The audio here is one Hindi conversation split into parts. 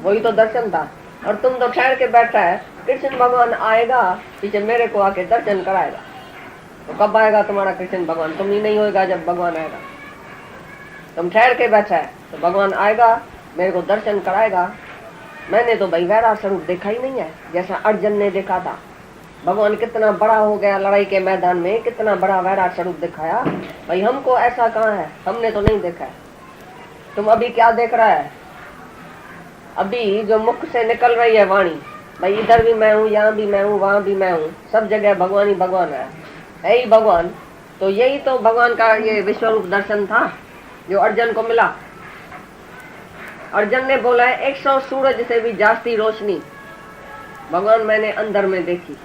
वही तो दर्शन था। और तुम तो ठहर के बैठा है, कृष्ण भगवान आएगा पीछे मेरे को आके दर्शन कराएगा। तो कब आएगा तुम्हारा कृष्ण भगवान? तुम ही नहीं होएगा जब भगवान आएगा। तुम ठहर के बैठा है तो भगवान आएगा, मेरे को दर्शन कराएगा। मैंने तो भाई वैराट स्वरूप देखा ही नहीं है जैसा अर्जुन ने देखा था। भगवान कितना बड़ा हो गया लड़ाई के मैदान में, कितना बड़ा वैराट स्वरूप दिखाया। भाई हमको ऐसा कहाँ है, हमने तो नहीं देखा है। तुम अभी क्या देख रहा है? अभी जो मुख से निकल रही है वाणी, भाई इधर भी मैं हूँ, यहाँ भी मैं हूँ, वहां भी मैं हूँ, सब जगह भगवान ही भगवान है ही भगवान। तो यही तो भगवान का ये विश्वरूप दर्शन था जो अर्जुन को मिला। अर्जुन ने बोला है 100 सूरज से भी जास्ती रोशनी भगवान मैंने अंदर में देखी।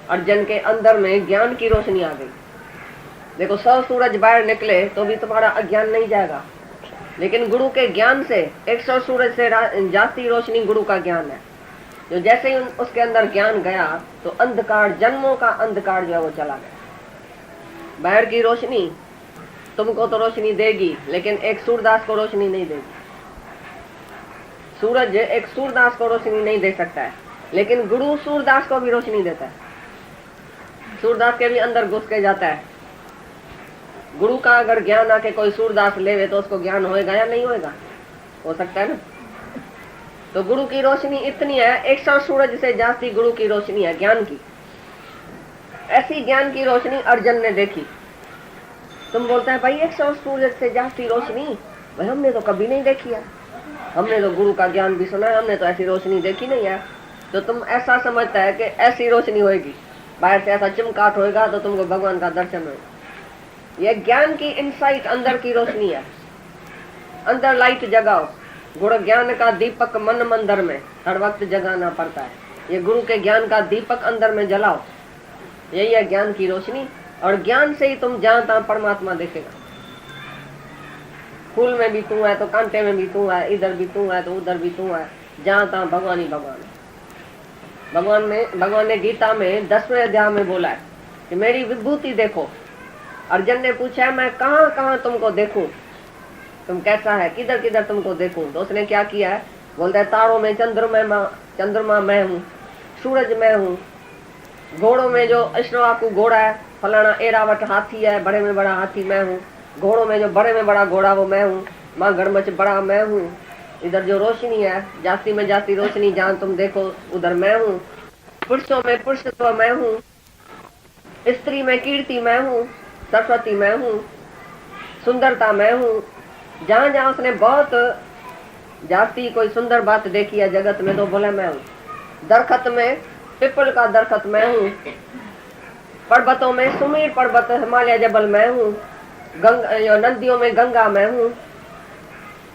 अर्जुन के अंदर में ज्ञान की रोशनी आ गई। देखो 100 सूरज बाहर निकले तो भी तुम्हारा अज्ञान नहीं जाएगा, लेकिन गुरु के ज्ञान से 100 सूरज से जास्ती रोशनी गुरु का ज्ञान है। जो जैसे ही उसके अंदर ज्ञान गया तो अंधकार, जन्मों का अंधकार जो है वो चला गया। बाहर की रोशनी तुमको तो रोशनी देगी, लेकिन एक सूरदास को रोशनी नहीं देगी। सूरज एक सूरदास को रोशनी नहीं दे सकता है, लेकिन गुरु सूरदास को भी रोशनी देता है। सूरदास के भी अंदर घुस के जाता है। गुरु का अगर ज्ञान आके कोई सूरदास लेवे तो उसको ज्ञान होएगा या नहीं होएगा? हो सकता है ना। तो गुरु की रोशनी इतनी है, 100 सूरज से जास्ती गुरु की रोशनी है ज्ञान की। ऐसी ज्ञान की रोशनी अर्जुन ने देखी। तुम बोलता है भाई 100 सूरज से जास्ती रोशनी, भाई हमने तो कभी नहीं देखी है, हमने तो गुरु का ज्ञान भी सुना है, हमने तो ऐसी रोशनी देखी नहीं है। तो तुम ऐसा समझता है कि ऐसी रोशनी होगी, बाहर से ऐसा चिमकाट होएगा तो तुमको भगवान का दर्शन होगा। यह ज्ञान की इनसाइट, अंदर की रोशनी है। अंदर लाइट जगाओ, गुरु ज्ञान का दीपक मन मंदिर में हर वक्त जगाना पड़ता है। ये गुरु के ज्ञान का दीपक अंदर में जलाओ, यही है ज्ञान की रोशनी। और ज्ञान से ही तुम जहां तहां परमात्मा देखेगा। फूल में भी तू है तो कांटे में भी तू है, इधर भी तू है तो उधर भी तू है, जहां तहां भगवान ही भगवान है। भगवान ने गीता में 10वें अध्याय में बोला है कि मेरी विभूति देखो। अर्जुन ने पूछा है मैं कहाँ कहाँ तुमको देखूं, तुम कैसा है, किधर किधर तुमको देखूं। तो उसने क्या किया है, बोलता है तारों में चंद्रमा मैं हूँ, सूरज मैं हूँ, घोड़ों में जो अश्वाकू घोड़ा है, फलाना एरावट हाथी है, बड़े में बड़ा हाथी मैं हूँ, घोड़ों में जो बड़े में बड़ा घोड़ा वो मैं हूँ, माँ गड़मच बड़ा मैं हूँ। इधर जो रोशनी है, जास्ती में जास्ती रोशनी जहाँ तुम देखो उधर मैं हूँ। पुरुषों में पुरुषत्व मैं हूँ, स्त्री में कीर्ति मैं हूँ, सरस्वती मैं हूँ, सुंदरता मैं हूँ। जहाँ जहाँ उसने बहुत जास्ती कोई सुंदर बात देखी है जगत में तो बोला मैं हूँ। दरखत में पिपल का दरखत मैं हूँ, पर्वतों में सुमेर पर्वत हिमालय जबल मैं हूँ, नदियों में गंगा मैं हूँ।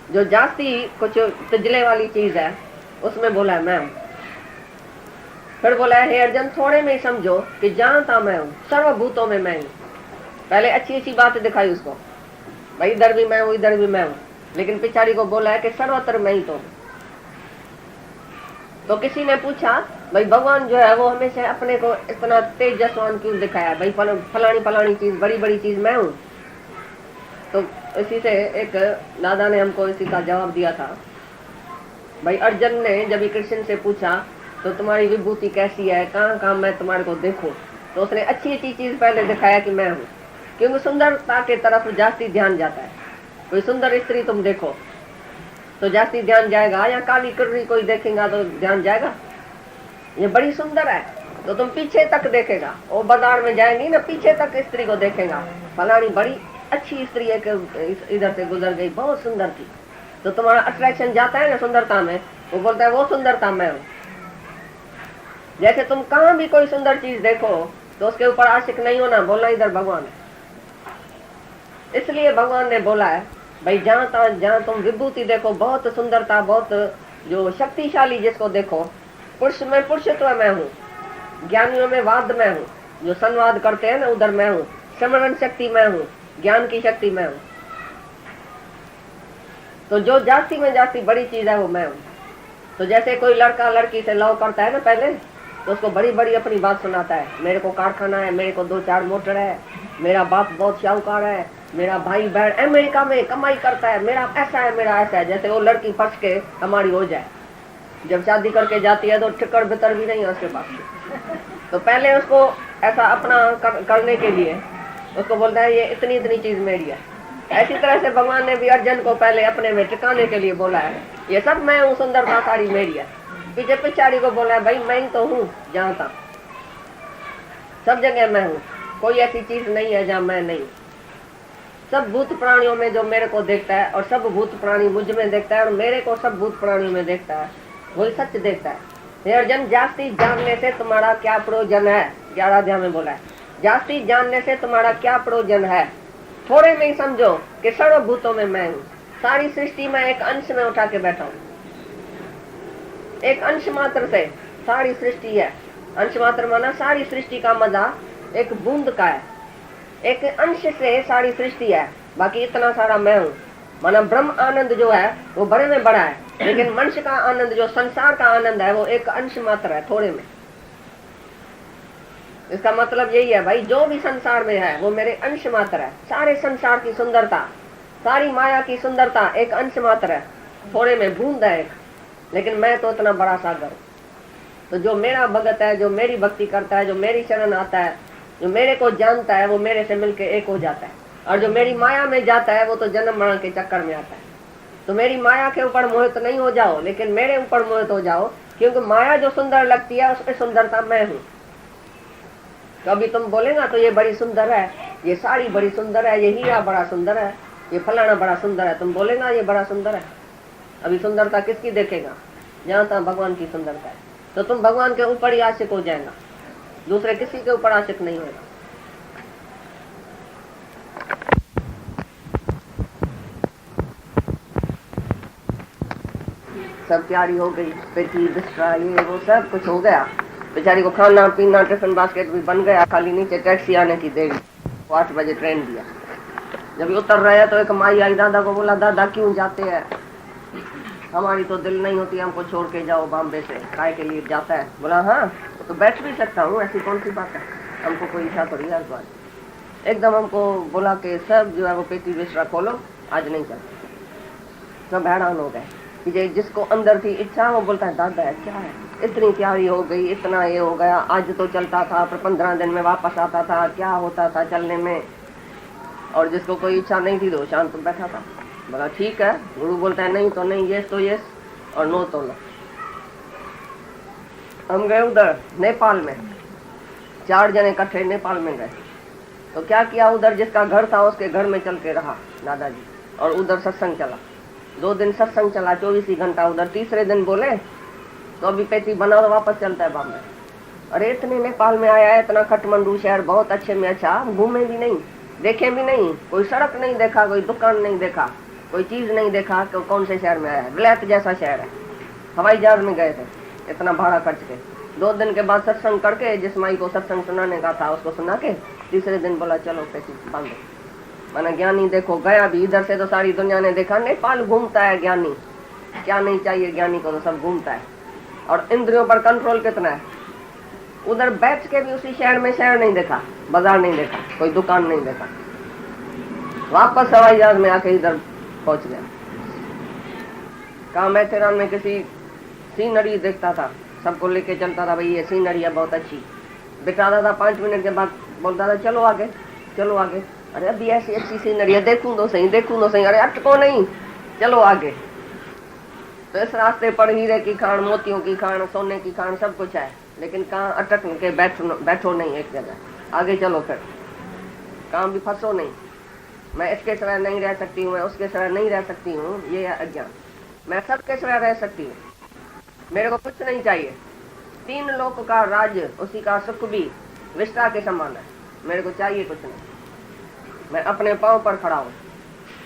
जो जास्ती कुछ तिजले वाली चीज है उसमें बोला है मैं हूँ। फिर बोला है हे अर्जुन थोड़े में समझो कि जहाँ था मैं हूँ, सर्वभूतों में मैं हूँ। पहले अच्छी अच्छी बात दिखाई उसको, भाई इधर भी मैं हूँ इधर भी मैं हूँ, लेकिन पिछाड़ी को बोला है कि सर्वत्र मैं ही तो किसी ने पूछा भाई भगवान जो है वो हमेशा अपने को इतना तेजस्वान क्यों दिखाया, भाई फलानी फलानी चीज बड़ी बड़ी चीज मैं हूँ। तो इसी से एक दादा ने हमको इसी का जवाब दिया था। भाई अर्जुन ने जब कृष्ण से पूछा तो तुम्हारी विभूति कैसी है, कहाँ कहाँ मैं तुम्हारे को देखूं, तो उसने अच्छी अच्छी चीज पहले दिखाया कि मैं हूँ। क्योंकि सुंदरता के तरफ जास्ती ध्यान जाता है। कोई सुंदर स्त्री तुम देखो तो जास्ती ध्यान जाएगा, या काली कुर्री कोई देखेगा तो ध्यान जाएगा, ये बड़ी सुंदर है तो तुम पीछे तक देखेगा। वो बाजार में जाएंगी ना, पीछे तक स्त्री को देखेगा, फलानी बड़ी अच्छी स्त्री है कि इधर से गुजर गई, बहुत सुंदर थी। तो तुम्हारा अट्रैक्शन जाता है ना सुंदरता में, वो बोलता है वो सुंदरता मैं हूँ। जैसे तुम कहाँ भी कोई सुंदर चीज देखो तो उसके ऊपर आशिक नहीं होना, बोलना इधर भगवान है। इसलिए भगवान ने बोला है भाई जहाँ तुम विभूति देखो, बहुत सुंदरता, बहुत जो शक्तिशाली जिसको देखो, पुरुष में पुरुषत्व मैं हूँ, ज्ञानियों में वाद मैं हूँ, जो संवाद करते हैं ना उधर मैं हूँ, स्मरण शक्ति मैं हूँ, ज्ञान की शक्ति मैं हूँ। तो जो जास्ती में जास्ती बड़ी चीज है वो मैं हूँ। तो जैसे कोई लड़का लड़की से लव करता है ना पहले, तो उसको बड़ी बड़ी अपनी बात सुनाता है, मेरे को कारखाना है, मेरे को 2-4 मोटर है, मेरा बाप बहुत शाहूकार है, मेरा भाई बहन अमेरिका में कमाई करता है, मेरा ऐसा है मेरा ऐसा है। जैसे वो लड़की फंस के हमारी हो जाए, जब शादी करके जाती है तो टिकट बितर भी नहीं है उसके पास। तो पहले उसको ऐसा अपना करने के लिए उसको बोलता है ये इतनी इतनी चीज मेरी है। ऐसी तरह से भगवान ने भी अर्जुन को पहले अपने में टिकाने के लिए बोला है, ये सब मैं हूँ, सुंदरता सारी मेरी है। पीछे पिछाड़ी को बोला है भाई मैं ही तो हूँ, जहाँ तक सब जगह मैं हूँ, कोई ऐसी चीज नहीं है जहाँ मैं नहीं। सब भूत प्राणियों में जो मेरे को देखता है और सब भूत प्राणी मुझ में देखता है और मेरे को सब भूत प्राणियों में देखता है, वही सच देखता है। हे अर्जुन, जास्ती जानने से तुम्हारा क्या प्रयोजन है? 11 अध्याय में बोला है, जास्ती जानने से तुम्हारा क्या प्रयोजन है? थोड़े में ही समझो कि सर्वभूतों में मैं हूँ, सारी सृष्टि में एक अंश में उठा के बैठा हूँ। एक अंश मात्र से सारी सृष्टि है। अंश मात्र माना सारी सृष्टि का मजा एक बूंद का है, एक अंश से सारी सृष्टि है, बाकी इतना सारा मैं हूँ। माना ब्रह्म आनंद जो है वो बड़े में बड़ा है, लेकिन मनुष्य का आनंद जो संसार का आनंद है वो एक अंश मात्र है, थोड़े में। इसका मतलब यही है भाई, जो भी संसार में है वो मेरे अंश मात्र है। सारे संसार की सुंदरता, सारी माया की सुंदरता एक अंश मात्र है, थोड़े में बूंद है एक, लेकिन मैं तो इतना बड़ा सागर हूँ। तो जो मेरा भगत है, जो मेरी भक्ति करता है, जो मेरी शरण आता है, जो मेरे को जानता है, वो मेरे से मिलके एक हो जाता है। और जो मेरी माया में जाता है वो तो जन्म मरण के चक्कर में आता है। तो मेरी माया के ऊपर मोहित नहीं हो जाओ, लेकिन मेरे ऊपर मोहित हो जाओ, क्योंकि माया जो सुंदर लगती है उसमें सुंदरता मैं हूँ। तो अभी तुम बोलेगा तो ये बड़ी सुंदर है, ये साड़ी बड़ी सुंदर है, ये हीरा बड़ा सुंदर है, ये फलाना बड़ा सुंदर है, तुम बोलेगा ये बड़ा सुंदर है। अभी सुंदरता किसकी देखेगा? जहाँ तक भगवान की सुंदरता है। तो तुम भगवान के ऊपर ही आशिक हो जाएगा, दूसरे किसी के ऊपर आशिक नहीं होगा। सब तैयारी हो गई, पेटी बिस्तरा ये वो सब कुछ हो गया। बेचारी को खाना पीना टिफिन बास्केट भी बन गया, खाली नीचे टैक्सी आने की देरी। 8 बजे ट्रेन दिया। जब उतर रहे तो एक माई आई, दादा को बोला दादा क्यों जाते हैं? हमारी तो दिल नहीं होती, हमको छोड़ के जाओ बॉम्बे से, काय के लिए जाता है? बोला हाँ तो बैठ भी सकता हूँ, ऐसी कौन सी बात है, हमको कोई इच्छा थोड़ी है। एकदम हमको बोला कि सब जो है वो पेटी बिस्तरा खोलो, आज नहीं चलता। सब हैरान हो गए कि जिसको अंदर थी इच्छा वो बोलता है दादा क्या है, इतनी तैयारी हो गई, इतना ये हो गया, आज तो चलता था पर 15 दिन में वापस आता था, क्या होता था चलने में। और जिसको कोई इच्छा नहीं थी तो शांत बैठा था। बोला ठीक है, गुरु बोलता है नहीं तो नहीं, यस तो यस और नो तो नो। हम गए उधर नेपाल में, 4 जने इकट्ठे नेपाल में गए। तो क्या किया, उधर जिसका घर था उसके घर में चल के रहा दादाजी, और उधर सत्संग चला। 2 दिन सत्संग चला, 24 ही घंटा उधर। तीसरे दिन बोले तो अभी पेटी बना तो वापस चलता है बॉम्बे। अरे इतने नेपाल में आया है, इतना काठमांडू शहर बहुत अच्छे में अच्छा, घूमे भी नहीं, देखे भी नहीं, कोई सड़क नहीं देखा, कोई दुकान नहीं देखा, कोई चीज नहीं देखा। कौन से शहर में आया है? विलायत जैसा शहर है। हवाई जहाज में गए थे, इतना भाड़ा खर्च के। 2 दिन के बाद सत्संग करके, जिस माई को सत्संग सुनाने का था उसको सुना के, तीसरे दिन बोला चलो पेटी बांधो। मैंने ज्ञानी देखो गया भी, इधर से तो सारी दुनिया ने देखा, नेपाल घूमता है ज्ञानी, क्या नहीं चाहिए ज्ञानी को, तो सब घूमता है। और इंद्रियों पर कंट्रोल कितना है। उधर बैठ के भी उसी शहर में शहर नहीं देखा, बाजार नहीं देखा, कोई दुकान नहीं देखा। वापस हवाई जहाज में आके इधर पहुंच गया। कहा मैथेरान में किसी सीनरी देखता था, सबको लेके चलता था, भाई ये सीनरी है बहुत अच्छी, बिठाता था। 5 मिनट के बाद बोलता था चलो आगे चलो आगे। अरे अभी ऐसी अच्छी सीनरी है, देखूं तो सही देखूं तो सही, अरे अटको नहीं, चलो आगे। तो इस रास्ते पर हीरे की खान, मोतियों की खान, सोने की खान सब कुछ है, लेकिन कहाँ अटक के बैठो नहीं एक जगह, आगे चलो फिर, कहाँ भी फंसो नहीं। मैं इसके सिवाय नहीं रह सकती हूँ, मैं उसके सिवाय नहीं रह सकती हूँ, ये है अज्ञान। मैं सबके सिवाय रह सकती हूँ, मेरे को कुछ नहीं चाहिए। 3 लोक का राज्य, उसी का सुख भी विस्तार के समान है, मेरे को चाहिए कुछ नहीं। मैं अपने पाँव पर खड़ा हूँ।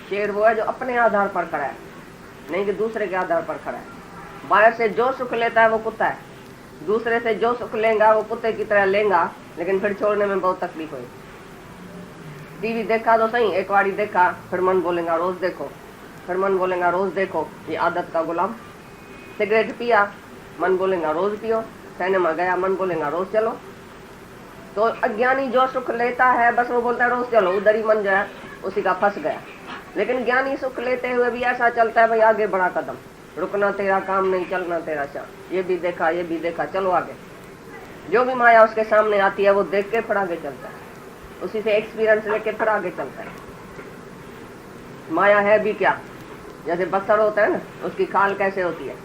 शेर वो है जो अपने आधार पर खड़ा है, नहीं कि दूसरे के आधार पर खड़ा है। बाहर से जो सुख लेता है वो कुत्ता है, दूसरे से जो सुख लेगा वो कुत्ते की तरह लेगा, लेकिन फिर छोड़ने में बहुत तकलीफ हुई। टीवी देखा तो सही, एक बारी देखा, फिर मन बोलेगा रोज देखो, फिर मन बोलेगा रोज देखो, ये आदत का गुलाम। सिगरेट पिया, मन बोलेगा रोज पियो। सिनेमा गया, मन बोलेगा रोज चलो। तो अज्ञानी जो सुख लेता है बस वो बोलता है रोज चलो, उधर ही मन जो है उसी का फंस गया। लेकिन ज्ञानी सुख लेते हुए भी ऐसा चलता है भाई आगे बढ़ा कदम, रुकना तेरा काम नहीं, चलना तेरा शान। ये भी देखा, ये भी देखा, चलो आगे। जो भी माया उसके सामने आती है वो देख के फिर आगे चलता है, उसी से एक्सपीरियंस लेके फिर आगे चलता है। माया है भी क्या, जैसे बसर होता है ना, उसकी खाल कैसे होती है,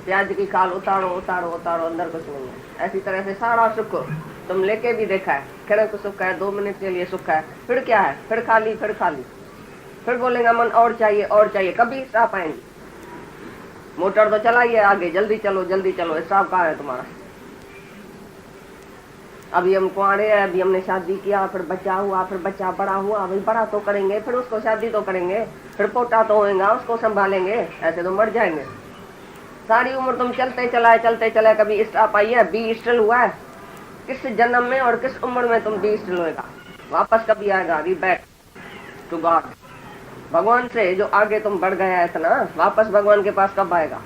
प्याज की खाल उतारो उतारो उतारो, अंदर कुछ नहीं है। ऐसी तरह से सारा सुख तुम लेके भी देखा है, क्षणिक सुख है, 2 मिनट के लिए सुख है, फिर क्या है, फिर खाली, फिर खाली, फिर बोलेगा मन और चाहिए और चाहिए, कभी स्टॉप पाएंगे। मोटर तो चलाइए आगे, जल्दी चलो जल्दी चलो, स्टॉप कहाँ है तुम्हारा। अभी हम कुआरे हैं, अभी हमने शादी किया, फिर बच्चा हुआ, फिर बच्चा बड़ा हुआ, अभी बड़ा तो करेंगे, फिर उसको शादी तो करेंगे, फिर पोता तो होएगा, उसको संभालेंगे, ऐसे तो मर जाएंगे। सारी उम्र तुम चलते चलाए, कभी स्टॉप आई है, बी स्टिल हुआ है। किस जन्म में और किस उम्र में तुम बी स्टिल होएगा, वापस कभी आएगा, री बैक टू गॉड। भगवान से जो आगे तुम बढ़ गया है इतना, वापस भगवान के पास कब आएगा।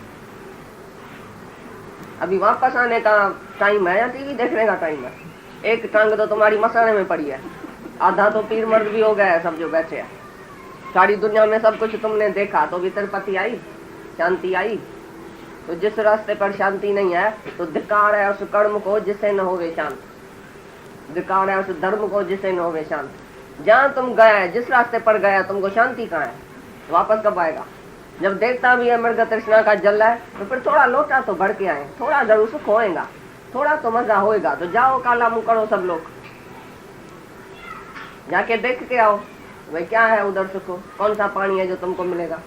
अभी वापस आने का टाइम है या टीवी देखने का टाइम है। एक टांग तो तुम्हारी मसाने में पड़ी है, आधा तो पीर मर्द भी हो गया है सब जो बैठे हैं। सारी दुनिया में सब कुछ तुमने देखा, तो भी तिरुपति आई, शांति आई। तो जिस रास्ते पर शांति नहीं है तो धिक्कार है उस कर्म को जिससे न होवे शांत, धिक्कार है उस धर्म को जिससे न होवे शांत। जहाँ तुम गए, जिस रास्ते पर गया, तुमको शांति कहाँ है, वापस कब आएगा। जब देखता भी है मृग तृष्णा का जल है, तो फिर थोड़ा लोटा तो भर के आए, थोड़ा जरूर सुख होएगा, थोड़ा तो मजा होएगा। तो जाओ काला मुंह करो सब लोग, जाके देख के आओ भाई क्या है उधर सुख, कौन सा पानी है जो तुमको मिलेगा।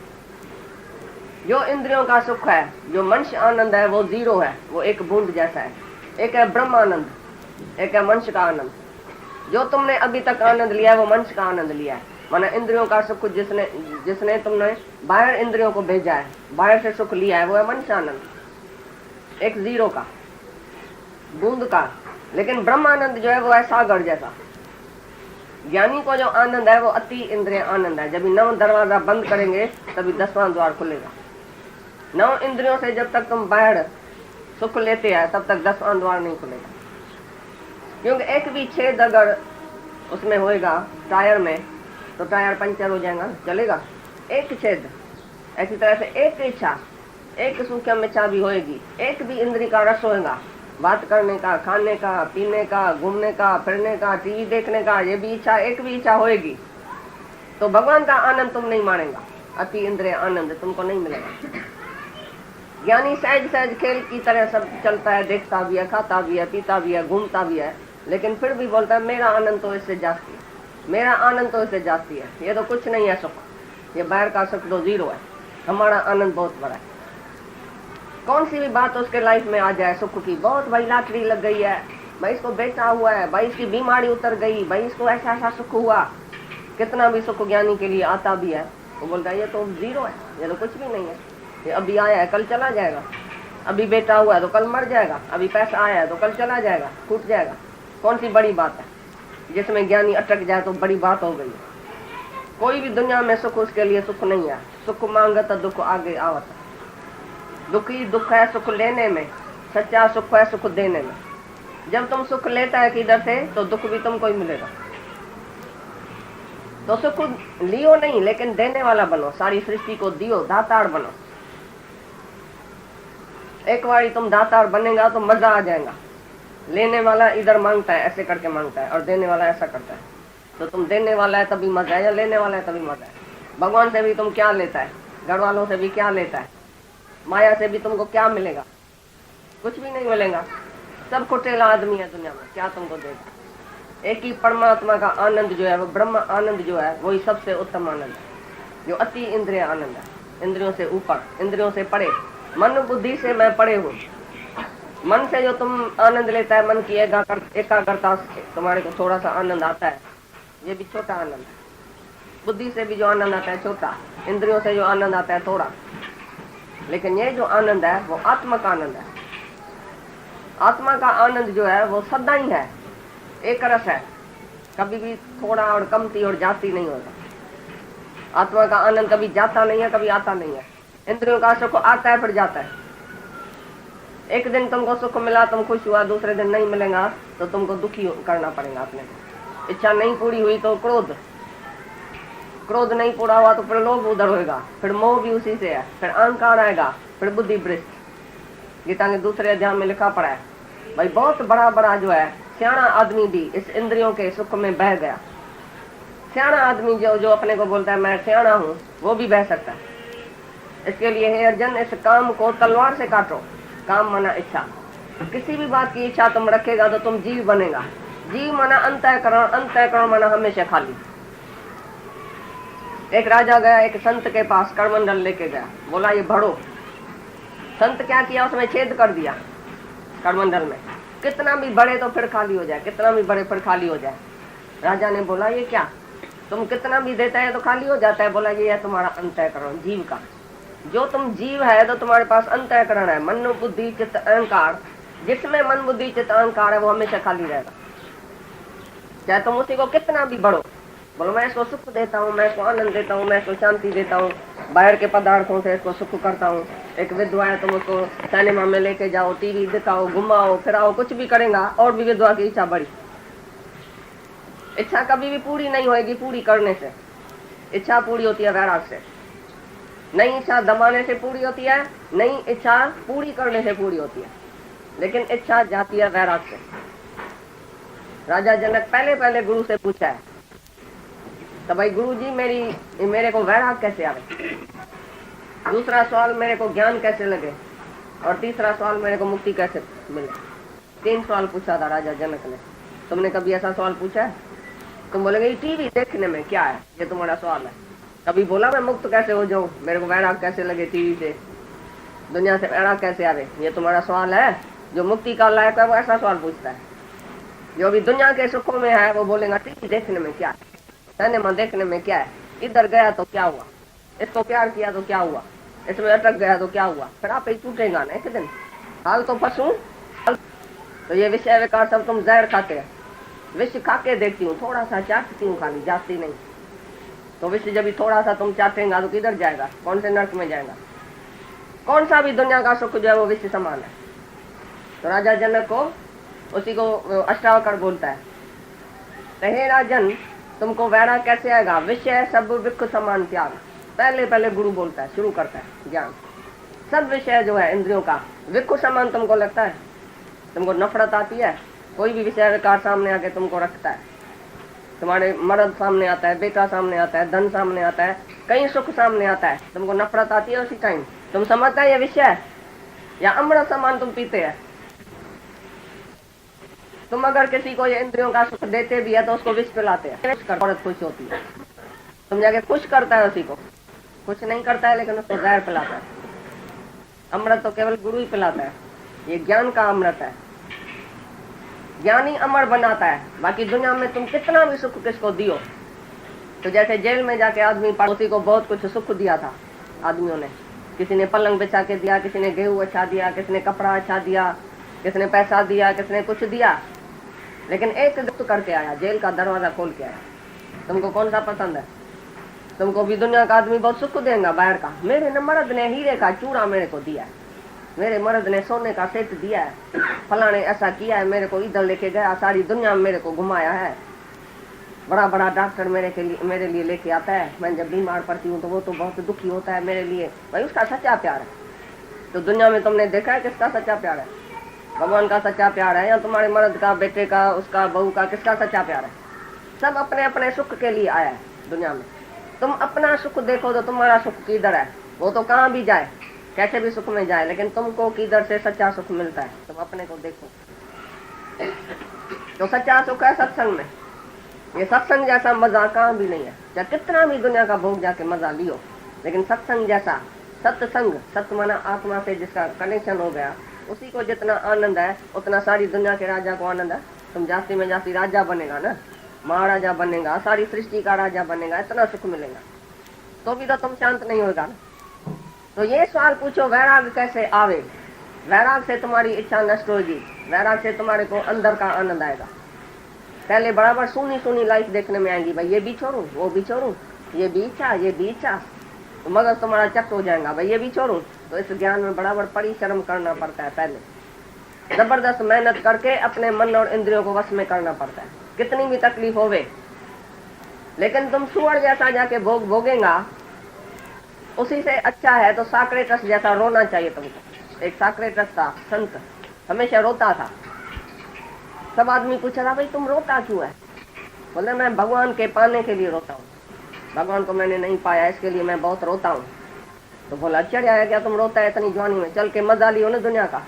जो इंद्रियों का सुख है, जो मनुष्य आनंद है, वो 0 है, वो एक बूंद जैसा है। एक है ब्रह्म आनंद, एक है मनुष्य का आनंद। जो तुमने अभी तक आनंद लिया है वो मनुष्य का आनंद लिया है, माना इंद्रियों का सुख जिसने तुमने बाहर इंद्रियों को भेजा है, बाहर से सुख लिया है, वो है मनुष्य आनंद, एक 0 का, बूंद का। लेकिन ब्रह्म आनंद जो है वो है सागर जैसा। ज्ञानी को जो आनंद है वो अति इंद्रिय आनंद है। जब 9 दरवाजा बंद करेंगे तभी 10वां द्वार खुलेगा। 9 इंद्रियों से जब तक तुम बाहर सुख लेते हैं तब तक 10वां द्वार नहीं खुलेगा, क्योंकि एक भी छेद अगर उसमें होएगा टायर में तो टायर पंचर हो जाएगा, चलेगा। एक छेद, ऐसी तरह से एक इच्छा, एक सूक्ष्म इच्छा भी होएगी, एक भी इंद्रिय का रस होएगा, बात करने का, खाने का, पीने का, घूमने का, फिरने का, टीवी देखने का, ये भी इच्छा, एक भी इच्छा होएगी तो भगवान का आनंद तुम नहीं मानेगा, अति इंद्रिय आनंद तुमको नहीं मिलेगा। ज्ञानी सहज सहज खेल की तरह सब चलता है, देखता भी है, खाता भी है, पीता भी है, घूमता भी है, लेकिन फिर भी बोलता है मेरा आनंद तो इससे जास्ती है, मेरा आनंद तो इससे जास्ती है, ये तो कुछ नहीं है सुख, ये बाहर का सुख तो 0 है, हमारा आनंद बहुत बड़ा है। कौन सी भी बात उसके लाइफ में आ जाए सुख की, बहुत भाई लॉटरी लग गई है, भाई इसको बेटा हुआ है, भाई इसकी बीमारी उतर गई, भाई इसको ऐसा ऐसा सुख हुआ, कितना भी सुख ज्ञानी के लिए आता भी है, वो बोलता है ये तो 0 है, ये तो कुछ भी नहीं है, ये अभी आया है कल चला जाएगा, अभी बेटा हुआ है तो कल मर जाएगा, अभी पैसा आया है तो कल चला जाएगा, छूट जाएगा। कौन सी बड़ी बात है जिसमें ज्ञानी अटक जाए तो बड़ी बात हो गई। कोई भी दुनिया में सुख उसके लिए सुख नहीं है, सुख मांगत दुख आगे आवत। दुखी दुख है सुख लेने में, सच्चा सुख है सुख देने में। जब तुम सुख लेता है किधर से तो दुख भी तुमको ही मिलेगा। तो सुख लियो नहीं लेकिन देने वाला बनो, सारी सृष्टि को दियो, दातार बनो। एक बार तुम दातार बनेगा तो मजा आ जाएगा। लेने वाला इधर मांगता है, ऐसे करके मांगता है, और देने वाला ऐसा करता है, तो तुम देने वाला है तभी मजा है या लेने वाला है तभी मजा है। भगवान से भी तुम क्या लेता है, घर वालों से भी क्या लेता है, माया से भी तुमको क्या मिलेगा, कुछ भी नहीं मिलेगा। सब कुटेला आदमी है दुनिया में, क्या तुमको देगा। एक ही परमात्मा का आनंद जो है वो ब्रह्म आनंद जो है वही सबसे उत्तम आनंद है, जो अति इंद्रिय आनंद है, इंद्रियों से ऊपर, इंद्रियों से परे। मन बुद्धि से मैं परे हूँ। मन से जो तुम आनंद लेता है, मन की एकाग्रता से तुम्हारे को थोड़ा सा आनंद आता है, ये भी छोटा आनंद है। बुद्धि से भी जो आनंद आता है छोटा, इंद्रियों से जो आनंद आता है थोड़ा, लेकिन ये जो आनंद है वो आत्मा का आनंद है। आत्मा का आनंद जो है वो सदा ही है, एक रस है, कभी भी थोड़ा और कमती और जाती नहीं होता। आत्मा का आनंद कभी जाता नहीं है, कभी आता नहीं है। इंद्रियों का सुख आता है फिर जाता है। एक दिन तुमको सुख मिला, तुम खुश हुआ, दूसरे दिन नहीं मिलेगा तो तुमको दुखी करना पड़ेगा अपने को। इच्छा नहीं पूरी हुई तो क्रोध, क्रोध नहीं पूरा हुआ तो फिर लोभ उधर होगा, फिर मोह भी उसी से है, फिर अहंकार आएगा, फिर बुद्धि भ्रष्ट। गीता के दूसरे अध्याय में लिखा पड़ा है भाई, बहुत बड़ा बड़ा जो है सियाना आदमी भी इस इंद्रियों के सुख में बह गया। सियाना आदमी जो अपने को बोलता है मैं सियाना हूँ, वो भी बह सकता है। इसके लिए हे अर्जुन, इस काम को तलवार से काटो। काम माना इच्छा, किसी भी बात की इच्छा तुम रखेगा तो तुम जीव बनेगा। जीव माना अंतःकरण, अंतःकरण माना हमेशा खाली। एक राजा गया एक संत के पास, करमंडल लेके गया, बोला ये भरो। संत क्या किया, उसमें छेद कर दिया करमंडल में, कितना भी बड़े तो फिर खाली हो जाए, कितना भी बड़े फिर खाली हो जाए। राजा ने बोला ये क्या, तुम कितना भी देता है तो खाली हो जाता है। बोला ये है तुम्हारा अंतःकरण, जीव का। जो तुम जीव है तो तुम्हारे पास अंतःकरण है, मन बुद्धि चित्त अहंकार। जिसमें मन बुद्धि चित्त अहंकार है वो हमेशा खाली रहेगा, चाहे तुम उसी को कितना भी बढ़ो। बोलो मैं इसको सुख देता हूँ, मैं इसको आनंद देता हूँ, मैं इसको शांति देता हूँ, बाहर के पदार्थों से इसको सुख करता हूँ। एक विधवा है, तुम उसको सिनेमा में लेके जाओ, टीवी दिखाओ, घुमाओ फिराओ, कुछ भी करेगा और भी विधवा की इच्छा बढ़ी। इच्छा कभी भी पूरी नहीं होगी पूरी करने से। इच्छा पूरी होती है वैराग से। नई इच्छा दबाने से पूरी होती है, नई इच्छा पूरी करने से पूरी होती है, लेकिन इच्छा जाती है वैराग से। राजा जनक पहले पहले गुरु से पूछा है तो भाई गुरु जी मेरे को वैराग कैसे आवे। दूसरा सवाल मेरे को ज्ञान कैसे लगे, और तीसरा सवाल मेरे को मुक्ति कैसे मिले। 3 सवाल पूछा था राजा जनक ने। तुमने कभी ऐसा सवाल पूछा है? तुम बोलेंगे टीवी देखने में क्या है, ये तुम्हारा सवाल है। कभी बोला मैं मुक्त कैसे हो जाऊं, मेरे को वैराग कैसे लगे, टीवी से दुनिया से वैराग कैसे आवे, ये तुम्हारा सवाल है। जो मुक्ति का लायक है वो ऐसा सवाल पूछता है। जो भी दुनिया के सुखों में है वो बोलेगा टीवी देखने में क्या है, सिनेमा देखने में क्या है, इधर गया तो क्या हुआ, इसको प्यार किया तो क्या हुआ, इसमें अटक गया तो क्या हुआ, फिर आप ही टूटेगा ना एक दिन। हाल तो फंसू। तो ये विषय विकार सब तुम जहर खाते हैं। विष खा के देखती हूँ, थोड़ा सा चाटती हूँ खाली, जाती नहीं। तो विष जब भी थोड़ा सा तुम चाटेगा तो किधर जाएगा, कौन से नर्क में जाएगा। कौन सा भी दुनिया का सुख जो है वो विष समान है। तो राजा जनक को उसी को अष्टावक्र बोलता है, हे राजन तुमको वैराग कैसे आएगा, विषय सब विख समान त्याग। पहले पहले गुरु बोलता है, शुरू करता है ज्ञान। सब विषय जो है इंद्रियों का विख समान तुमको लगता है, तुमको नफरत आती है। कोई भी विषय विकार सामने आके तुमको रखता है, तुम्हारे मर्द सामने आता है, बेटा सामने आता है, धन सामने आता है, कहीं सुख सामने आता है, तुमको नफरत आती है। उसी टाइम तुम समझता है ये विषय है, या अमृत समान तुम पीते हैं। तुम अगर किसी को ये इंद्रियों का सुख देते भी है तो उसको विष पिलाते हैं, औरत खुश होती है। तुम जाके खुश करता है उसी को, कुछ नहीं करता है लेकिन उसको जहर पिलाता है। अमृत तो केवल गुरु ही पिलाता है, ये ज्ञान का अमृत है। ज्ञान ही अमर बनाता है। बाकी दुनिया में तुम कितना भी सुख किसको दियो, तो जैसे जेल में जाके आदमी पड़ोसी को बहुत कुछ सुख दिया था आदमियों ने, किसी ने पलंग बिछा के दिया, किसी ने गेहूं अच्छा दिया, किसी ने कपड़ा अच्छा दिया, किसी ने पैसा दिया, किसी ने कुछ दिया, लेकिन एक दुख करके आया, जेल का दरवाजा खोल के आया। तुमको कौन सा पसंद है? तुमको भी दुनिया का आदमी बहुत सुख देगा बाहर का, मेरे न मर्द ने हीरे का चूड़ा मेरे को दिया है, मेरे मर्द ने सोने का सेट दिया है, फलाने ऐसा किया है, मेरे को इधर लेके गया, सारी दुनिया में मेरे को घुमाया है, बड़ा बड़ा डॉक्टर मेरे लिए लेके आता है, मैं जब बीमार पड़ती हूँ तो वो तो बहुत दुखी होता है मेरे लिए। भाई उसका सच्चा प्यार है। तो दुनिया में तुमने देखा है किसका सच्चा प्यार है? भगवान का सच्चा प्यार है, या तुम्हारे मर्द का, बेटे का, उसका बहू का, किसका सच्चा प्यार है? सब अपने अपने सुख के लिए आया है दुनिया में। तुम अपना सुख देखो तो तुम्हारा सुख किधर है, वो तो कहाँ भी जाए, कैसे भी सुख में जाए, लेकिन तुमको किधर से सच्चा सुख मिलता है, तुम अपने को देखो। तो सच्चा सुख है सत्संग में। ये सत्संग जैसा मजा कहाँ भी नहीं है, चाहे कितना भी दुनिया का भोग जाके मजा लियो, लेकिन सत्संग जैसा, सत्संग, सत्य माना आत्मा से जिसका कनेक्शन हो गया, उसी को जितना आनंद है उतना सारी दुनिया के राजा को आनंद है। तुम जास्ती में जास्ती राजा बनेगा ना, महाराजा बनेगा, सारी सृष्टि का राजा बनेगा, इतना सुख मिलेगा, तो भी तो तुम शांत नहीं होगा ना। तो ये सवाल पूछो वैराग कैसे आवे। वैराग से तुम्हारी इच्छा नष्ट होगी, वैराग से तुम्हारे को अंदर का आनंद आएगा। पहले बराबर सुनी सुनी लाइफ देखने में आएगी, भाई ये भी छोड़ू, वो भी छोड़ू, ये भी इच्छा, ये भी इच्छा, तो मगज तुम्हारा चक्र हो जाएगा, भाई ये भी छोड़ू। तो इस ज्ञान में बराबर परिश्रम करना पड़ता है, पहले जबरदस्त मेहनत करके अपने मन और इंद्रियों को वश में करना पड़ता है। कितनी भी तकलीफ होवे, लेकिन तुम सुअर जैसा जाके भोगेगा, उसी से अच्छा है तो साक्रेटस जैसा रोना चाहिए तुमको। एक साक्रेटस था संत, हमेशा रोता था। सब आदमी पूछा था भाई तुम रोता क्यों है? बोले मैं भगवान के पाने के लिए रोता हूँ, भगवान को मैंने नहीं पाया इसके लिए मैं बहुत रोता हूँ। तो बोला आश्चर्य है क्या तुम रोता है इतनी जवानी में, चल के मजा लियो ना दुनिया का।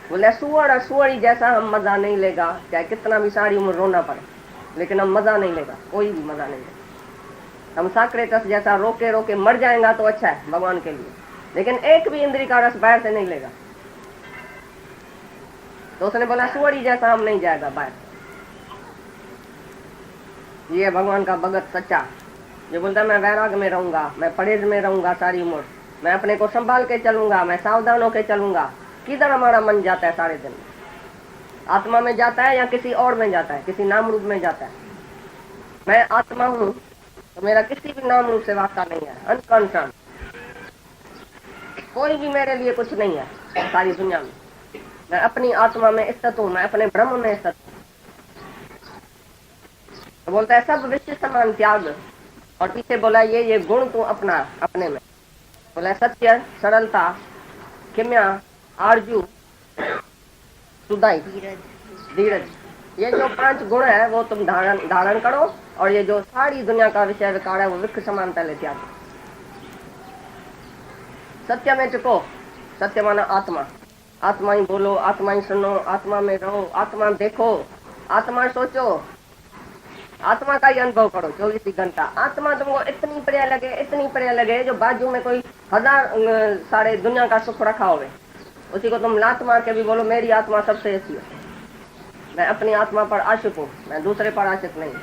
बोले सुअर जैसा हम मजा नहीं लेगा, चाहे कितना भी सारी उम्र रोना पड़े, लेकिन हम मजा नहीं लेगा, कोई भी मजा नहीं लेगा। हम साक्रेटस जैसा रोके रोके मर जाएगा तो अच्छा है भगवान के लिए, लेकिन एक भी इंद्री का रस बाहर से नहीं लेगा। तो उसने बोला सुअर जैसा हम नहीं जाएगा बाहर। ये भगवान का भगत सच्चा, जो बोलता मैं वैराग में रहूंगा, मैं परहेज में रहूंगा सारी उम्र, मैं अपने को संभाल के चलूंगा, मैं सावधान होके चलूंगा। किधर हमारा मन जाता है सारे दिन? आत्मा में जाता है या किसी और में जाता है, किसी नाम रूप में जाता है? मैं आत्मा हूँ तो मेरा किसी भी नाम रूप से वास्ता नहीं है, अनकंसर्न। कोई भी मेरे लिए कुछ नहीं है सारी दुनिया में। मैं अपनी आत्मा में स्थित हूँ, मैं अपने ब्रह्म में स्थित हूँ। तो बोलता है सब विश्व समान त्याग, और पीछे बोला ये गुण तू अपना अपने में। बोला सत्य, सरलता, क्षमा, आरजू, सुदाई, धीरज, ये जो 5 गुण है वो तुम धारण करो, और ये जो सारी दुनिया का विषय विकार है वो वृक्ष समान पहले त्याग। सत्य में टिको, सत्य माना आत्मा, आत्मा ही बोलो, आत्मा ही सुनो, आत्मा में रहो, आत्मा देखो, आत्मा सोचो, आत्मा का ही अनुभव करो 24 घंटा। आत्मा तुमको इतनी प्रिय लगे, इतनी प्रिय लगे, जो बाजू में कोई 1000 सारे दुनिया का सुख रखा होवे, उसी को तुम लात मार के भी बोलो मेरी आत्मा सबसे अच्छी है, मैं अपनी आत्मा पर आशिक हूँ, मैं दूसरे पर आशिक नहीं।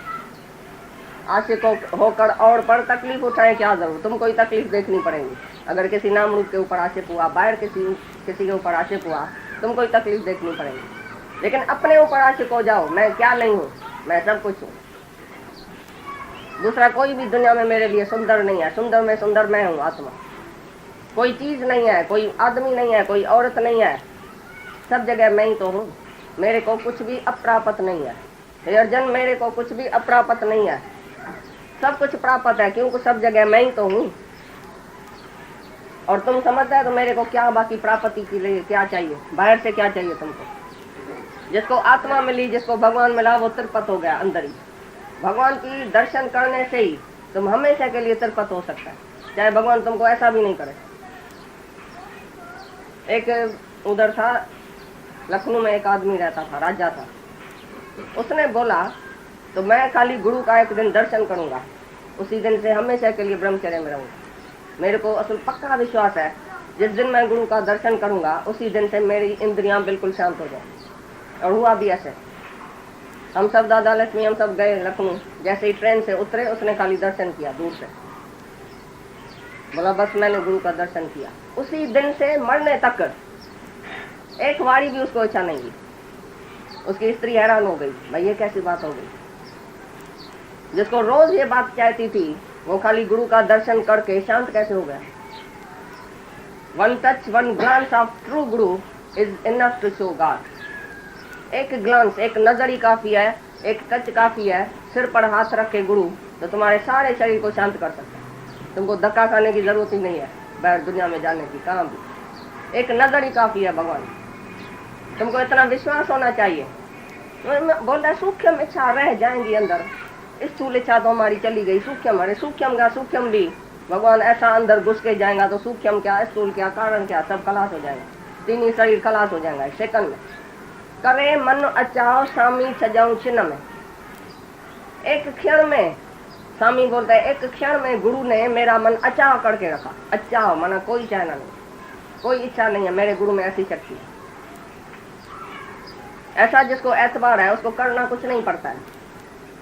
आशिक होकर और पर तकलीफ उठाए क्या जरूर, तुमको ही तकलीफ देखनी पड़ेगी। अगर किसी नाम रूप के ऊपर आशिक हुआ, बाहर किसी के ऊपर आशिक हुआ, तुमको ही तकलीफ देखनी पड़ेगी। लेकिन अपने ऊपर आशिक हो जाओ, मैं क्या नहीं हूँ, मैं सब कुछ हूँ, दूसरा कोई भी दुनिया में मेरे लिए सुंदर नहीं है, सुंदर में सुंदर मैं हूँ आत्मा। कोई चीज नहीं है, कोई आदमी नहीं है, कोई औरत नहीं है, सब जगह मैं ही तो हूँ। मेरे को कुछ भी अप्राप्त नहीं है, हे अर्जुन मेरे को कुछ भी अप्राप्त नहीं है, सब कुछ प्राप्त है, क्योंकि सब जगह मैं ही तो हूँ। और तुम समझता है तो मेरे को क्या बाकी प्राप्ति के लिए क्या चाहिए, बाहर से क्या चाहिए तुमको? जिसको आत्मा मिली, जिसको भगवान मिला, वो तिरपत हो गया अंदर ही। भगवान की दर्शन करने से ही तुम हमेशा के लिए तिरपत हो सकता है, चाहे भगवान तुमको ऐसा भी नहीं करे। एक उधर था लखनऊ में, एक आदमी रहता था, राजा था। उसने बोला तो मैं खाली गुरु का एक दिन दर्शन करूंगा, उसी दिन से हमेशा के लिए ब्रह्मचर्य में रहूंगा। मेरे को असल पक्का विश्वास है जिस दिन मैं गुरु का दर्शन करूंगा उसी दिन से मेरी इंद्रियां बिल्कुल शांत हो जाए। और हुआ भी ऐसे। हम सब दादा लक्ष्मी हम सब गए लखनऊ, जैसे ही ट्रेन से उतरे उसने खाली दर्शन किया दूर से, बोला बस मैंने गुरु का दर्शन किया। उसी दिन से मरने तक एक वारी भी उसको इच्छा नहीं हुई। उसकी स्त्री हैरान हो गई, भाई ये कैसी बात हो गई? जिसको रोज ये बात कहती थी वो खाली गुरु का दर्शन करके शांत कैसे हो गया? One touch one glance of true guru is enough to show God. एक ग्लांस, एक नजर ही काफी है, एक टच काफी है। सिर पर हाथ रख के गुरु तो तुम्हारे सारे शरीर को शांत कर सकता है। तुमको धक्का खाने की जरूरत ही नहीं है बाहर दुनिया में जाने की, कहाँ भी। एक नजर ही काफी है भगवान। तुमको इतना विश्वास होना चाहिए। बोल रहा सूक्ष्म इच्छा रह जाएंगी अंदर, स्थूल इच्छा तो हमारी चली गई, सूक्ष्म, अरे सूक्ष्म का सूक्ष्म भी भगवान ऐसा अंदर घुस के जाएगा तो सूक्ष्म क्या, स्थूल क्या, कारण क्या, सब खलास हो जाएगा। तीन ही शरीर खलास हो जाएगा सेकंड में। करे मन अचाओ स्वामी सजाऊं चिन्ह में। एक क्षण में, स्वामी बोलता है एक क्षण में गुरु ने मेरा मन अचाव करके रखा। अचाव माना कोई चाहना नहीं, कोई इच्छा नहीं है। मेरे गुरु में ऐसी शक्ति है। ऐसा जिसको एतबार है उसको करना कुछ नहीं पड़ता है,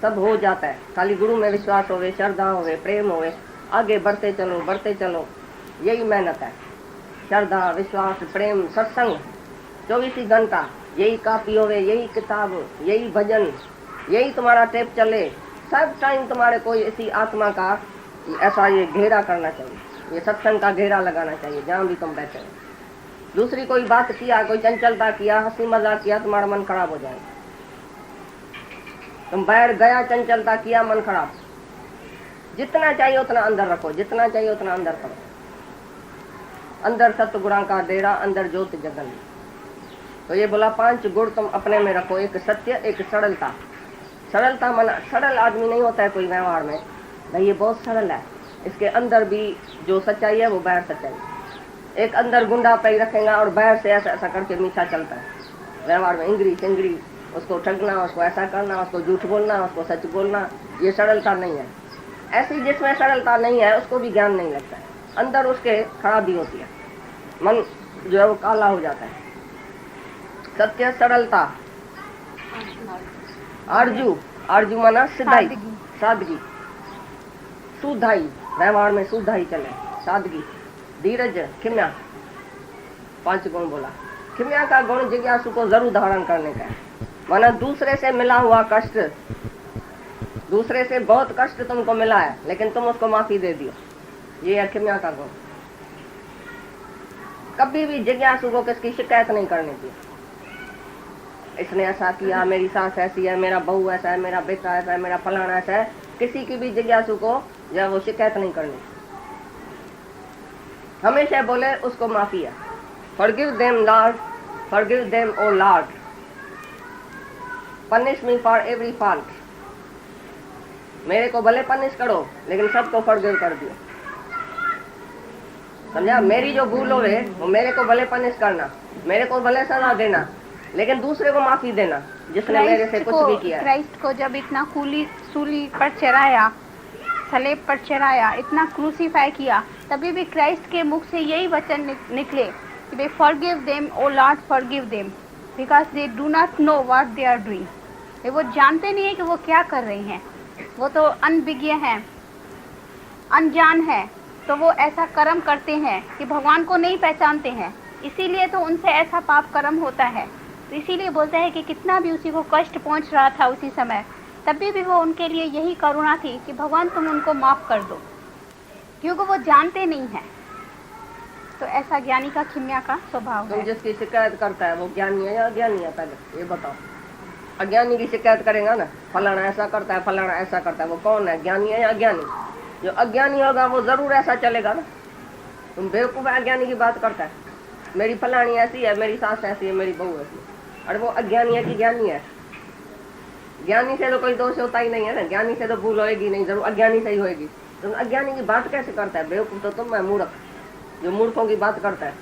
सब हो जाता है। खाली गुरु में विश्वास होवे, श्रद्धा होवे, प्रेम होवे, आगे बढ़ते चलो बढ़ते चलो, यही मेहनत है। श्रद्धा, विश्वास, प्रेम, सत्संग 24 घंटा, यही कापी होवे, यही किताब, यही भजन, यही तुम्हारा टेप चले। सब टाइम तुम्हारे कोई इसी आत्मा का ऐसा ये घेरा करना चाहिए, ये सत्संग का घेरा लगाना चाहिए जहाँ भी तुम बैठे हो। दूसरी कोई बात किया, कोई चंचलता किया, हंसी मजाक किया, तुम्हारा मन खराब हो जाएगा। तुम बाहर गया, चंचलता किया, मन खराब। जितना चाहिए उतना अंदर रखो, जितना चाहिए उतना अंदर करो। अंदर सतगुणा का डेरा, अंदर ज्योत जगन। तो ये बोला 5 गुण तुम अपने में रखो, एक सत्य, एक सरलता। सरलता माना सरल आदमी नहीं होता है कोई व्यवहार में, भाई ये बहुत सरल है, इसके अंदर भी जो सच्चाई है वो बाहर सच्चाई। एक अंदर गुंडा पैर रखेगा और बाहर से ऐसा ऐसा करके मीठा चलता है व्यवहार में, इंग्री चिंगरी, उसको ठगना, उसको ऐसा करना, उसको झूठ बोलना, उसको सच बोलना, ये सरलता नहीं है। ऐसी जिसमें सरलता नहीं है उसको भी ज्ञान नहीं लगता है, अंदर उसके खराबी होती है, मन जो है वो काला हो जाता है। सत्य, सरलता, आरजू, आरजू माना सिधाई, सादगी, सुधाई, व्यवहार में सुधाई चले, सादगी, धीरज, खिम्या। 5 गुण बोला। खिम्या का गुण जिज्ञासु को जरूर धारण करने का है, माना दूसरे से मिला हुआ कष्ट, दूसरे से बहुत कष्ट तुमको मिला है लेकिन तुम उसको माफी दे दियो, ये है खिम्या का गुण। कभी भी जिज्ञासु को किसकी शिकायत नहीं करनी चाहिए, इसने ऐसा किया, मेरी सास ऐसी है, मेरा बहू ऐसा है, मेरा बेटा ऐसा है, मेरा फलाना ऐसा है, किसी की भी जिज्ञासु को जो वो शिकायत नहीं करनी, हमेशा बोले उसको माफी है। Forgive them Lord, forgive them O Lord, punish me for every fault। मेरे को भले पनिश करो लेकिन सबको फॉरगिव कर दियो, समझा? मेरी जो भूल हो वो मेरे को भले पनिश करना, मेरे को भले सजा देना, लेकिन दूसरे को माफी देना जिसने मेरे से कुछ भी किया। क्राइस्ट को जब इतना सूली पर चढ़ाया, सलेब पर चढ़ाया, इतना क्रूसीफाई किया, तभी भी क्राइस्ट के मुख से यही वचन निकले कि भाई forgive them O Lord, forgive them because they do not know what they are doing. वो जानते नहीं है कि वो क्या कर रहे हैं, वो तो अनभिज्ञ हैं, अनजान है, तो वो ऐसा कर्म करते हैं कि भगवान को नहीं पहचानते हैं, इसीलिए तो उनसे ऐसा पाप कर्म होता है। तो इसीलिए बोलते हैं कि कितना भी उसी को कष्ट पहुंच रहा था उसी समय, तभी भी वो उनके लिए यही करुणा थी कि भगवान तुम उनको माफ कर दो, क्योंकि वो जानते नहीं हैं। तो ऐसा ज्ञानी का खिम्या का स्वभाव है। जिसकी शिकायत करता है वो ज्ञानी है या अज्ञानी है, पहले ये बताओ। अज्ञानी की शिकायत करेगा ना, फलाना ऐसा करता है, फलाना ऐसा करता है, वो कौन है, ज्ञानी है या अज्ञानी? जो अज्ञानी होगा वो जरूर ऐसा चलेगा ना। तुम बेवकूफ अज्ञानी की बात करता है, मेरी फलानी ऐसी है, मेरी सास ऐसी है, मेरी बहू ऐसी है। अरे वो अज्ञानी है कि ज्ञानी है? ज्ञानी से तो कोई दोष होता ही नहीं है ना, ज्ञानी से तो भूल होएगी नहीं, जरूर अज्ञानी से ही होएगी। तुम अज्ञानी की बात कैसे करता है? बेवकूफ तो तुम है, मूर्ख जो मूर्खों की बात करता है।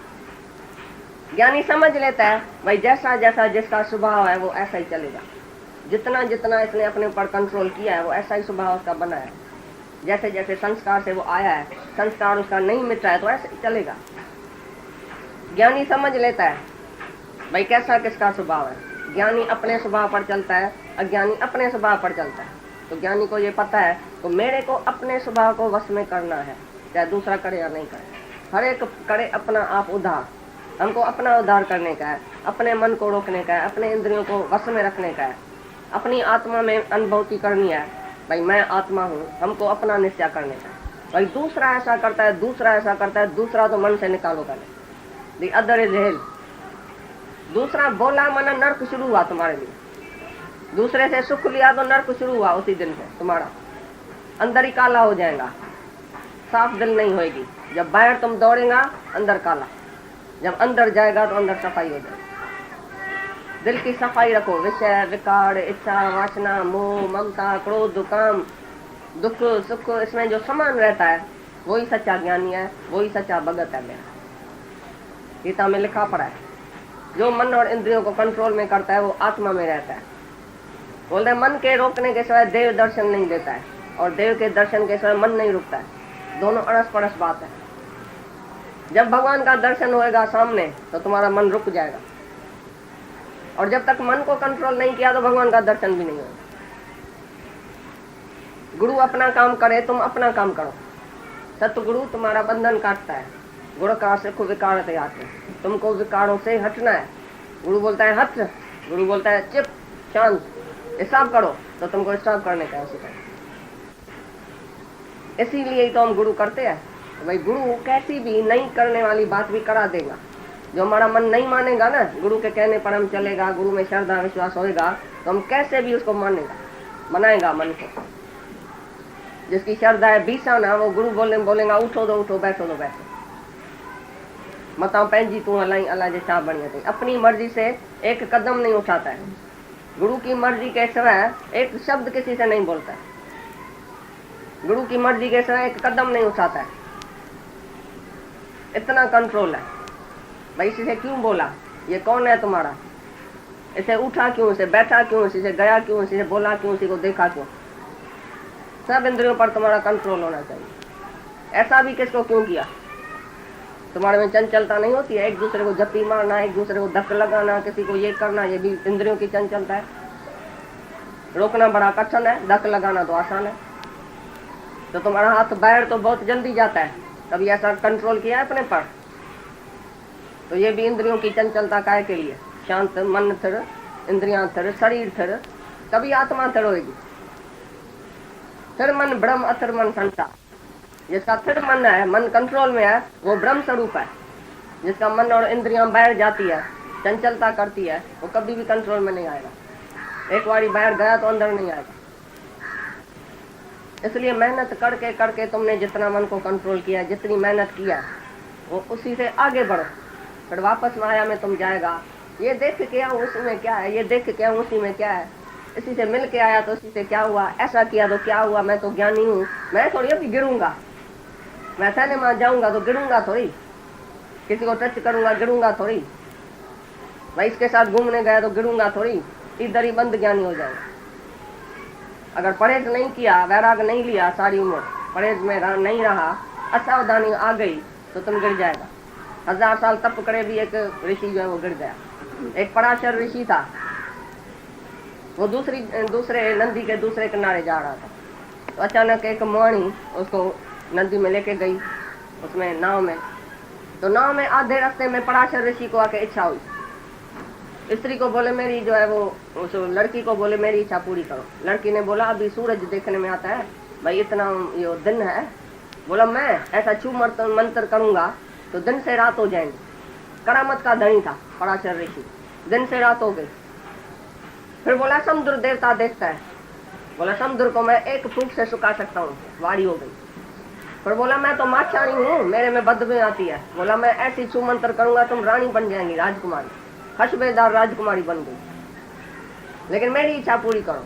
ज्ञानी समझ लेता है भाई जैसा जैसा जिसका स्वभाव है वो ऐसा ही चलेगा, जितना जितना इसने अपने ऊपर कंट्रोल किया है वो ऐसा ही स्वभाव उसका बना है। जैसे जैसे संस्कार से वो आया है, संस्कार उसका नहीं मिटा है तो ऐसे ही चलेगा। ज्ञानी समझ लेता है भाई कैसा किसका स्वभाव है। ज्ञानी अपने स्वभाव पर चलता है, अज्ञानी अपने स्वभाव पर चलता है। तो ज्ञानी को ये पता है तो मेरे को अपने स्वभाव को वश में करना है, चाहे दूसरा करे या नहीं करे, हर एक करे अपना आप उद्धार। हमको अपना उद्धार करने का है, अपने मन को रोकने का है, अपने इंद्रियों को वश में रखने का है, अपनी आत्मा में अनुभूति करनी है भाई मैं आत्मा हूँ, हमको अपना निश्चय करने का है। भाई दूसरा ऐसा करता है, दूसरा ऐसा करता है, दूसरा तो मन से निकालो पहले, द अदर इज हेल। दूसरा बोला माना नर्क शुरू हुआ तुम्हारे लिए, दूसरे से सुख लिया तो नर्क शुरू हुआ उसी दिन से, तुम्हारा अंदर ही काला हो जाएगा, साफ दिल नहीं होगी। जब बाहर तुम दौड़ेगा अंदर काला, जब अंदर जाएगा तो अंदर सफाई हो जाएगी। दिल की सफाई रखो, विषय विकार इच्छा वासना मोह ममता क्रोध काम दुख सुख इसमें जो समान रहता है वही सच्चा ज्ञानी है, वही सच्चा भगत है। मेरा गीता में लिखा पड़ा है जो मन और इंद्रियों को कंट्रोल में करता है वो आत्मा में रहता है। बोलते हैं मन के रोकने के सिवाय देव दर्शन नहीं देता है और देव के दर्शन के सिवाय मन नहीं रुकता है। दोनों अड़स पड़स बात है। जब भगवान का दर्शन होएगा सामने तो तुम्हारा मन रुक जाएगा, और जब तक मन को कंट्रोल नहीं किया तो भगवान का दर्शन भी नहीं होगा। गुरु अपना काम करे, तुम अपना काम करो। सतगुरु तुम्हारा बंधन काटता है, गुरु का सुख विकार आते, तुमको विकारों से हटना है। गुरु बोलता है हट, गुरु बोलता है चिप शांत, हिसाब करो, तो तुमको हिसाब करने का है। इसीलिए तो हम गुरु करते हैं। तो भाई गुरु कैसी भी नहीं करने वाली बात भी करा देगा। जो हमारा मन नहीं मानेगा ना, गुरु के कहने पर हम चलेगा, गुरु में श्रद्धा विश्वास होएगा तो हम कैसे भी उसको मानेगा, मनाएगा मन को। जिसकी श्रद्धा है बीसाना, वो गुरु बोलेगा उठो तो उठो, बैठो तो बैठो। मता पंहिंजी तू हलाई अल्लाह जे छा बणी अथई। अपनी मर्जी से एक कदम नहीं उठाता है। गुरु की मर्जी के सिवाय एक शब्द किसी से नहीं बोलता है। गुरु की मर्जी के सिवाय एक कदम नहीं उठाता है। इतना कंट्रोल है। भाई इसे क्यों बोला, ये कौन है तुम्हारा, इसे उठा क्यों, इसे बैठा क्यों, इसे गया क्यों, इसे बोला क्यों, इसी को देखा क्यों। सब इंद्रियों पर तुम्हारा कंट्रोल होना चाहिए। ऐसा भी किसको क्यों किया? तुम्हारे में चंचलता नहीं होती है? एक दूसरे को जप्पी मारना, एक दूसरे को धक्का लगाना, किसी को ये करना, ये भी इंद्रियों की चंचलता है। रोकना बड़ा कठिन है, धक्का लगाना तो आसान है। तो तुम्हारा हाथ बाहर तो बहुत जल्दी जाता है, कभी ऐसा कंट्रोल किया है अपने पर? तो ये भी इंद्रियों की चंचलता काय के लिए। शांत मन थिर, इंद्रियां थिर, शरीर थिर, कभी आत्मा थिर होगी। थिर मन ब्रह्म, अथिर मन संसार। जिसका थिर मन है, मन कंट्रोल में है, वो ब्रह्म स्वरूप है। जिसका मन और इंद्रियां बाहर जाती है, चंचलता करती है, वो कभी भी कंट्रोल में नहीं आएगा। एक बारी बाहर गया तो अंदर नहीं आएगा। इसलिए मेहनत करके करके तुमने जितना मन को कंट्रोल किया, जितनी मेहनत किया, वो उसी से आगे बढ़ो। फिर वापस माया में तुम जाएगा, ये देख के आऊं उसी में क्या है, ये देख के आऊं उसी में क्या है, इसी से मिल के आया तो उसी से क्या हुआ, ऐसा किया तो क्या हुआ, मैं तो ज्ञानी हूँ, मैं थोड़ी अभी गिरूंगा, मैं सिनेमा जाऊंगा तो गिरूंगा थोड़ी, किसी को टच करूंगा गिरूंगा थोड़ी, मैं इसके साथ घूमने गया तो गिरूंगा थोड़ी, इधर ही बंद ज्ञानी हो जाएगा। अगर परहेज नहीं किया, वैराग नहीं लिया, सारी उम्र परहेज में नहीं रहा, असावधानी आ गई तो तुम गिर जाएगा। 1000 साल तप करे भी एक ऋषि जो है वो गिर गया। एक पराशर ऋषि था, वो दूसरे नदी के दूसरे किनारे जा रहा था, तो अचानक एक मोहनी उसको नदी में लेके गई, उसमें नाव में। तो नाव में आधे रास्ते में पराशर ऋषि को आके इच्छा हुई। स्त्री को बोले मेरी जो है वो, उस लड़की को बोले मेरी इच्छा पूरी करो। लड़की ने बोला अभी सूरज देखने में आता है भाई, इतना ये दिन है। बोला मैं ऐसा छू मंत्र करूंगा तो दिन से रात हो जाएंगे। करामत का धनी था पराशर ऋषि, दिन से रात हो गई। फिर बोला समुद्र देवता देखता है, बोला समुद्र को मैं एक फूंक से सुखा सकता हूँ, वारी हो गई। फिर बोला मैं तो माछाणी हूँ, मेरे में बदबू आती है। बोला मैं ऐसी छू मंत्र करूंगा तुम रानी बन जाएंगी, राजकुमारी, खुशबूदार राजकुमारी बन गई, लेकिन मेरी इच्छा पूरी करो।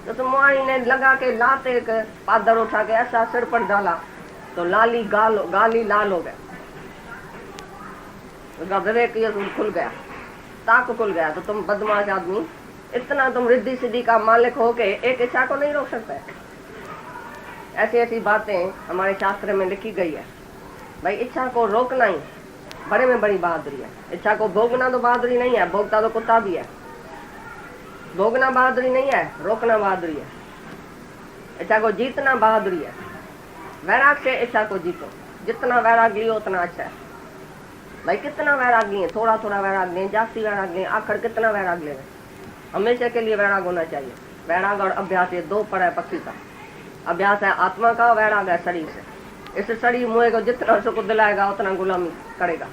तो तुम मोहानी ने लगा के लात एक पादर उठा के ऐसा सिर पर डाला तो गाली लाल हो गया, उसका विवेक खुल गया, ताक खुल गया। तो तुम बदमाश आदमी, इतना तुम रिद्धि सिद्धि का मालिक होके एक इच्छा को नहीं रोक सकता है। ऐसी ऐसी बातें हमारे शास्त्र में लिखी गई है। भाई इच्छा को रोकना ही बड़े में बड़ी बहादुरी है। इच्छा को भोगना तो बहादुरी नहीं है, भोगता तो कुत्ता भी है। भोगना बहादुरी नहीं है, रोकना बहादुरी है। इच्छा को जीतना बहादुरी है। वैराग से इच्छा को जीतो, जितना वैराग लियो उतना अच्छा है। भाई कितना वैराग लिए, थोड़ा थोड़ा वैराग लें, जास्ती वैराग लें, आखिर कितना वैराग ले, हमेशा के लिए वैराग होना चाहिए। वैराग और अभ्यास ये दो पर है पक्षी का। अभ्यास है आत्मा का, वैराग है शरीर से। इस शरीर मुँह को जितना सुख दिलाएगा उतना गुलामी करेगा।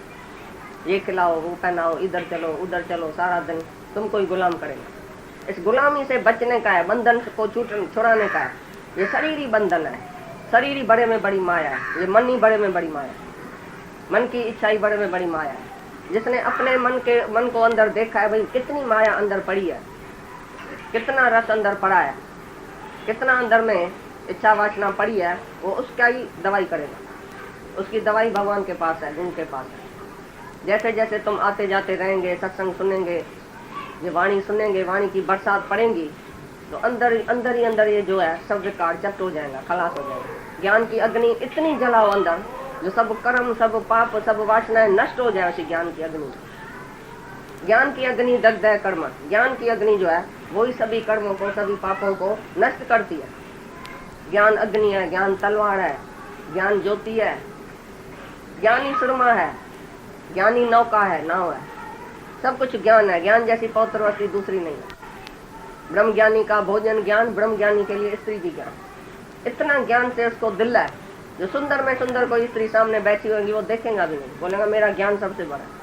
ये खिलाओ, वो पहनाओ, इधर चलो उधर चलो, सारा दिन तुमको ही गुलाम करेगा। इस गुलामी से बचने का है, बंधन को छुड़ाने का है। ये शरीर ही बंधन है, शरीर ही बड़े में बड़ी माया है, ये मन ही बड़े में बड़ी माया है, मन की इच्छा ही बड़े में बड़ी माया है। जिसने अपने मन को अंदर देखा है, भाई कितनी माया अंदर पड़ी है, कितना रस अंदर पड़ा है, कितना अंदर में इच्छा वासना पड़ी है, वो उसका ही दवाई करेगा। उसकी दवाई भगवान के पास है, गुरु के पास है। जैसे जैसे तुम आते जाते रहेंगे, सत्संग सुनेंगे, ये वाणी सुनेंगे, वाणी की बरसात पड़ेंगी, तो अंदर ही अंदर ये जो है सब विकार चट हो जाएगा, खलास हो जाएगा। ज्ञान की अग्नि इतनी जलाओ अंदर, जो सब कर्म, सब पाप, सब वासनाएं नष्ट हो जाए उसी ज्ञान की अग्नि। ज्ञान की अग्नि दग्ध कर्म, ज्ञान की अग्नि जो है वही सभी कर्मों को, सभी पापों को नष्ट करती है। ज्ञान अग्नि है, ज्ञान तलवार है, ज्ञान ज्योति है, ज्ञानी सुरमा है, ज्ञानी नौका है, नाव है, सब कुछ ज्ञान है। ज्ञान जैसी पवित्र वस्तु दूसरी नहीं है। ब्रह्म ज्ञानी का भोजन ज्ञान, ब्रह्म ज्ञानी के लिए स्त्री भी ज्ञान। इतना ज्ञान से उसको दिल है, जो सुंदर में सुंदर कोई स्त्री सामने बैठी होगी वो देखेगा भी नहीं, बोलेगा मेरा ज्ञान सबसे बड़ा है।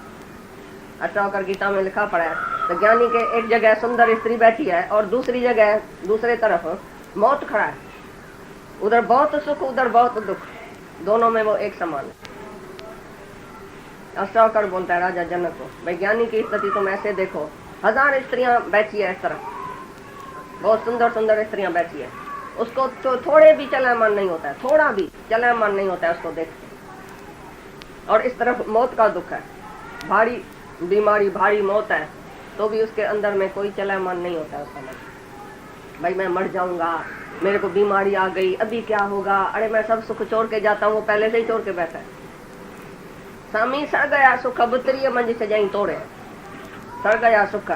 अच्छा होकर गीता में लिखा पड़ा है, तो ज्ञानी के एक जगह सुंदर स्त्री बैठी है और दूसरी जगह दूसरे तरफ मौत खड़ा है। उधर बहुत सुख, उधर बहुत दुख, दोनों में वो एक समान है। अष्टावकर बोलता है राजा जनक को, वैज्ञानिक की स्थिति तुम ऐसे देखो, 1000 स्त्रियां बैठी है इस तरफ, बहुत सुंदर सुंदर स्त्रियां बैठी है, उसको तो थोड़े भी चलायमान नहीं होता है, थोड़ा भी चलायमान नहीं होता है उसको देख के। और इस तरफ मौत का दुख है, भारी बीमारी, भारी मौत है, तो भी उसके अंदर में कोई चलायमान नहीं होता है उसका मन। भाई मैं मर जाऊंगा, मेरे को बीमारी आ गई, अभी क्या होगा, अरे मैं सब सुख छोड़ के जाता हूँ, वो पहले से ही छोड़ के बैठा है। स्वामी सड़ गया सुख अब उतरिए मंज से जाई तोड़े, सड़ गया सुख,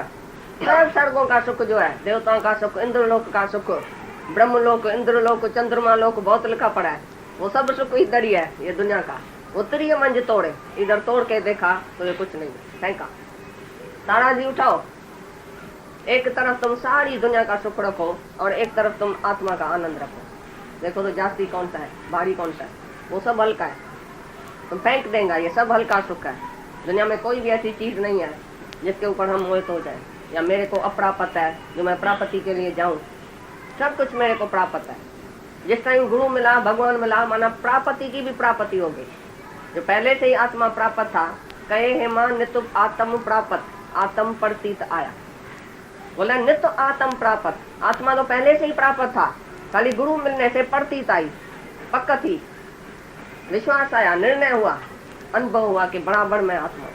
सब स्वर्गों का सुख जो है, देवताओं का सुख, इंद्रलोक का सुख, ब्रह्मलोक, इंद्रलोक, चंद्रमा लोक, बहुत लिखा पड़ा है, वो सब सुख इधर ही है, ये दुनिया का। उतरिए मंज तोड़े, इधर तोड़ के देखा तो ये कुछ नहीं, फेंका। तारा जी उठाओ, एक तरफ तुम सारी दुनिया का सुख रखो और एक तरफ तुम आत्मा का आनंद रखो, देखो तो जास्ती कौन सा है, भारी कौन सा है, वो सब हल्का है, तुम फेंक देंगे, ये सब हल्का सुख है। दुनिया में कोई भी ऐसी चीज नहीं है जिसके ऊपर हम मोहित हो जाए, या मेरे को अप्राप्त है जो मैं प्राप्ति के लिए जाऊं, सब कुछ मेरे को प्राप्त है। जिस टाइम गुरु मिला, भगवान मिला, माना प्राप्ति की भी प्राप्ति हो गई, जो पहले से ही आत्मा प्राप्त था, कहे हे मां नित्य आत्म प्राप्त, आत्म प्रतीत आया, बोला नित्य आत्म प्राप्त, आत्मा तो पहले से ही प्राप्त था, खाली गुरु मिलने से प्रतीत आई, पक्का थी, विश्वास आया, निर्णय हुआ, अनुभव हुआ कि बराबर मैं आत्मा,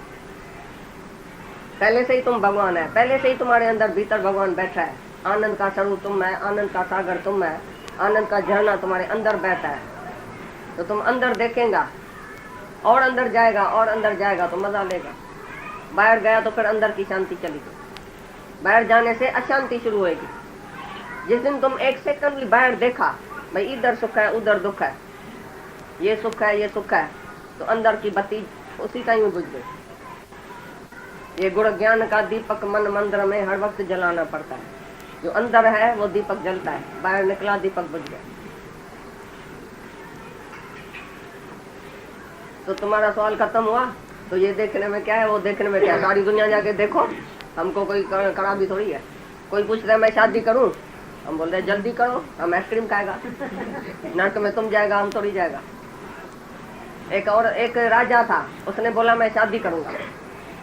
पहले से ही तुम भगवान है, पहले से ही तुम्हारे अंदर भीतर भगवान बैठा है, आनंद का स्वरूप तुम है, आनंद का सागर तुम है, आनंद का झरना तुम्हारे अंदर बैठा है, तो तुम अंदर देखेगा और अंदर जाएगा और अंदर जाएगा तो मजा लेगा। बाहर गया तो फिर अंदर की शांति चली गई, बाहर जाने से अशांति शुरू होगी। जिस दिन तुम एक सेकंड भी बाहर देखा, भाई इधर सुख है उधर दुख है, ये सुख है ये सुख है, तो अंदर की बत्ती उसी टाइम बुझ गई। ये गुण ज्ञान का दीपक मन मंदिर में हर वक्त जलाना पड़ता है, जो अंदर है वो दीपक जलता है, बाहर निकला दीपक बुझ गया। तो तुम्हारा सवाल खत्म हुआ, तो ये देखने में क्या है, वो देखने में क्या है, सारी दुनिया जाके देखो, हमको कोई खराबी थोड़ी है। कोई पूछ रहा है मैं शादी करूं, हम बोल रहे जल्दी करो, हम आइसक्रीम खाएगा, नरक में तुम जाएगा, हम थोड़ी जाएगा। एक राजा था, उसने बोला मैं शादी करूंगा,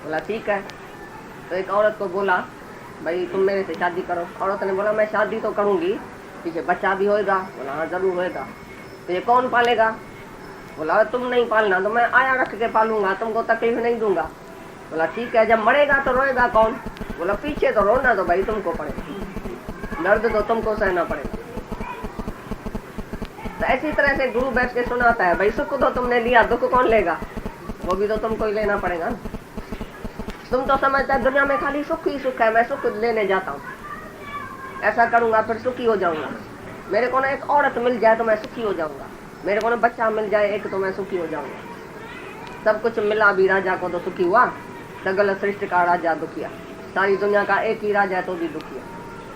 बोला ठीक है। तो एक औरत को बोला भाई तुम मेरे से शादी करो, औरत ने बोला मैं शादी तो करूंगी, पीछे बच्चा भी होएगा, बोला हाँ जरूर होएगा। तो ये कौन पालेगा, बोला तुम नहीं पालना तो मैं आया रख के पालूंगा, तुमको तकलीफ नहीं दूंगा। बोला ठीक है, जब मरेगा तो रोएगा कौन, बोला पीछे तो रोना तो भाई तुमको पड़ेगा, दर्द तो तुमको सहना पड़ेगा। तो ऐसी तरह से गुरु बैठ के सुनाता है, भाई सुख तो तुमने लिया, दुख कौन लेगा, वो भी तो तुमको ही लेना पड़ेगा। तुम तो समझता है दुनिया में खाली सुख ही सुख है, मैं सुख लेने जाता हूँ, ऐसा करूंगा फिर सुखी हो जाऊंगा, मेरे को ना एक औरत मिल जाए तो मैं सुखी हो जाऊंगा, मेरे को ना बच्चा मिल जाए एक तो मैं सुखी हो जाऊंगा। सब कुछ मिला भी राजा को तो सुखी हुआ, सगल सृष्टि का राजा दुखिया, सारी दुनिया का एक ही राजा है तो भी दुखिया।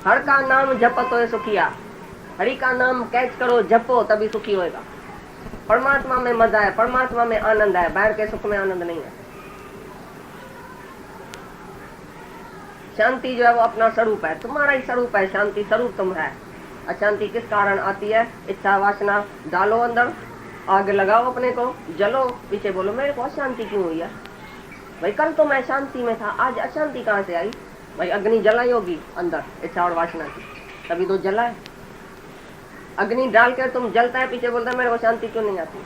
हर का नाम जपो तो सुखिया, हरि का नाम कैच करो जपो तभी सुखी होएगा। परमात्मा में मजा है, परमात्मा में आनंद है, बाहर के सुख में आनंद नहीं है। शांति जो है वो अपना स्वरूप है, तुम्हारा ही स्वरूप है, शांति स्वरूप तुम है। अशांति किस कारण आती है, इच्छा वासना डालो अंदर, आग लगाओ अपने को, जलो, पीछे बोलो मेरे को अशांति क्यों हुई है, भाई कल तो मैं शांति में था, आज अशांति कहाँ से आई, भाई अग्नि जलाई होगी अंदर इच्छा और वासना की, तभी तो जला है। अग्नि डाल कर तुम जलता है, पीछे बोलता है मेरे को शांति क्यों नहीं आती,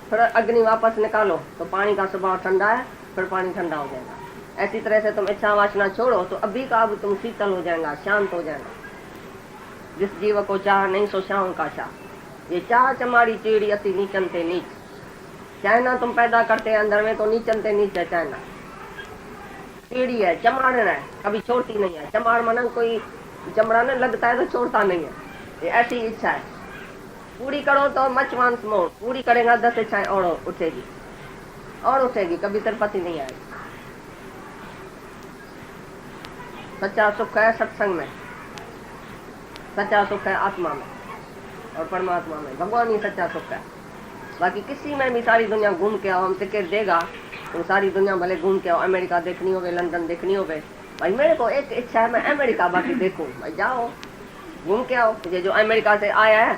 फिर अग्नि वापस निकालो तो पानी का स्वभाव ठंडा है, फिर पानी ठंडा हो जाएगा। ऐसी तरह से तुम इच्छा वासना छोड़ो तो अभी का अब तुम शीतल हो जाएगा, शांत हो जाएगा। जिस जीव को चाह नहीं सो शाह का चाह, ये चाह चमारी चीड़ी अति नीचन ते नीच, चाहना तुम पैदा करते हैं अंदर में तो नीचन ते नीच है, चाहना चीड़ी है, चमाड़ना है, कभी छोड़ती नहीं है। चमाड़ मना कोई चमड़ाने लगता है तो छोड़ता नहीं है, ये ऐसी इच्छा है। पूरी करो तो मच मांस मोर, पूरी करेगा 10 इच्छाएं और उठेगी और उठेगी, कभी तिरपति नहीं आएगी। सच्चा सुख है सत्संग में, सच्चा सुख है आत्मा में और परमात्मा में, भगवान ही सच्चा सुख है। बाकी किसी में भी सारी दुनिया घूम के आओ, हम टिकट देगा तो सारी दुनिया भले घूम के आओ, अमेरिका देखनी होवे, लंदन देखनी होवे, भाई मेरे को एक इच्छा है मैं अमेरिका बाकी देखूं, भाई जाओ घूम के आओ। ये जो अमेरिका से आया है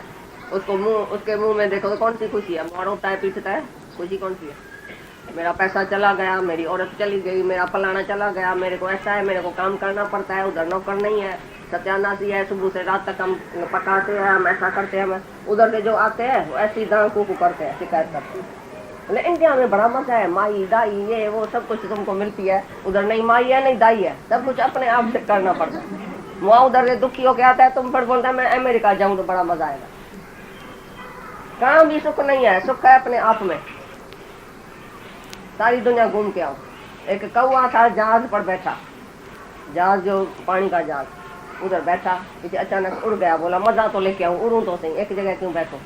उसके मुंह में देखो तो कौन सी खुशी है? मोर उठता है पीटता है, खुशी कौन सी है? मेरा पैसा चला गया, मेरी औरत चली गई, मेरा फलाना चला गया, मेरे को ऐसा है, मेरे को काम करना पड़ता है, उधर नौकर नहीं है, सत्यानाशी है, सुबह से रात तक हम पकाते हैं, हम ऐसा करते हैं। उधर से जो आते हैं वो ऐसी दांव को करते हैं, शिकायत करते हैं। मतलब इंडिया में बड़ा मजा है, माई दाई ये वो सब कुछ तुमको मिलती है। उधर नहीं माई है नहीं दाई है, सब कुछ अपने आप से करना पड़ता है। वहाँ उधर से दुखी होके आता है, तुम फिर बोलता है मैं अमेरिका जाऊँ तो बड़ा मजा आएगा। कहाँ भी सुख नहीं है, सुख है अपने आप में। सारी दुनिया घूम के आओ। एक कौवा था जहाज पर बैठा, जहाज जो पानी का जहाज, उधर बैठा, किसी अचानक उड़ गया, बोला मजा तो लेके आऊं, उड़ूं तो सही, एक जगह क्यों बैठो।